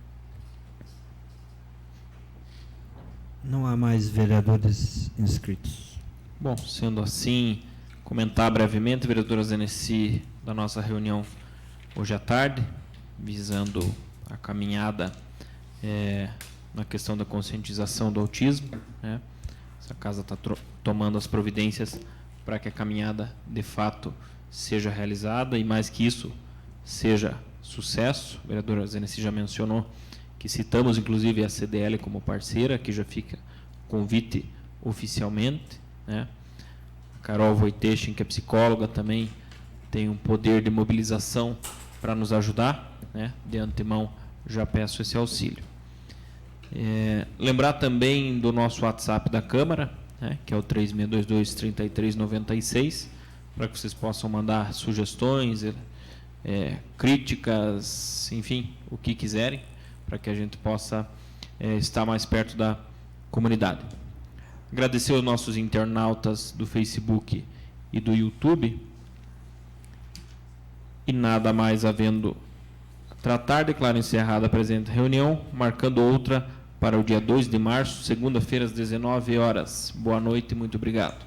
Não há mais vereadores inscritos. Bom, sendo assim, comentar brevemente, vereadora Zenesi, da nossa reunião hoje à tarde, visando a caminhada na questão da conscientização do autismo, né? Essa casa está tomando as providências para que a caminhada, de fato, seja realizada e, mais que isso, seja sucesso. A vereadora Zenesi já mencionou que citamos, inclusive, a CDL como parceira, que já fica convite oficialmente, né? A Carol Wojtechin, que é psicóloga, também tem um poder de mobilização para nos ajudar, né? De antemão, já peço esse auxílio. Lembrar também do nosso WhatsApp da Câmara, né, que é o 3622-3396, para que vocês possam mandar sugestões, críticas, enfim, o que quiserem, para que a gente possa estar mais perto da comunidade. Agradecer aos nossos internautas do Facebook e do YouTube. E nada mais havendo a tratar, declaro encerrada a presente reunião, marcando outra para o dia 2 de março, segunda-feira, às 19 horas. Boa noite e muito obrigado.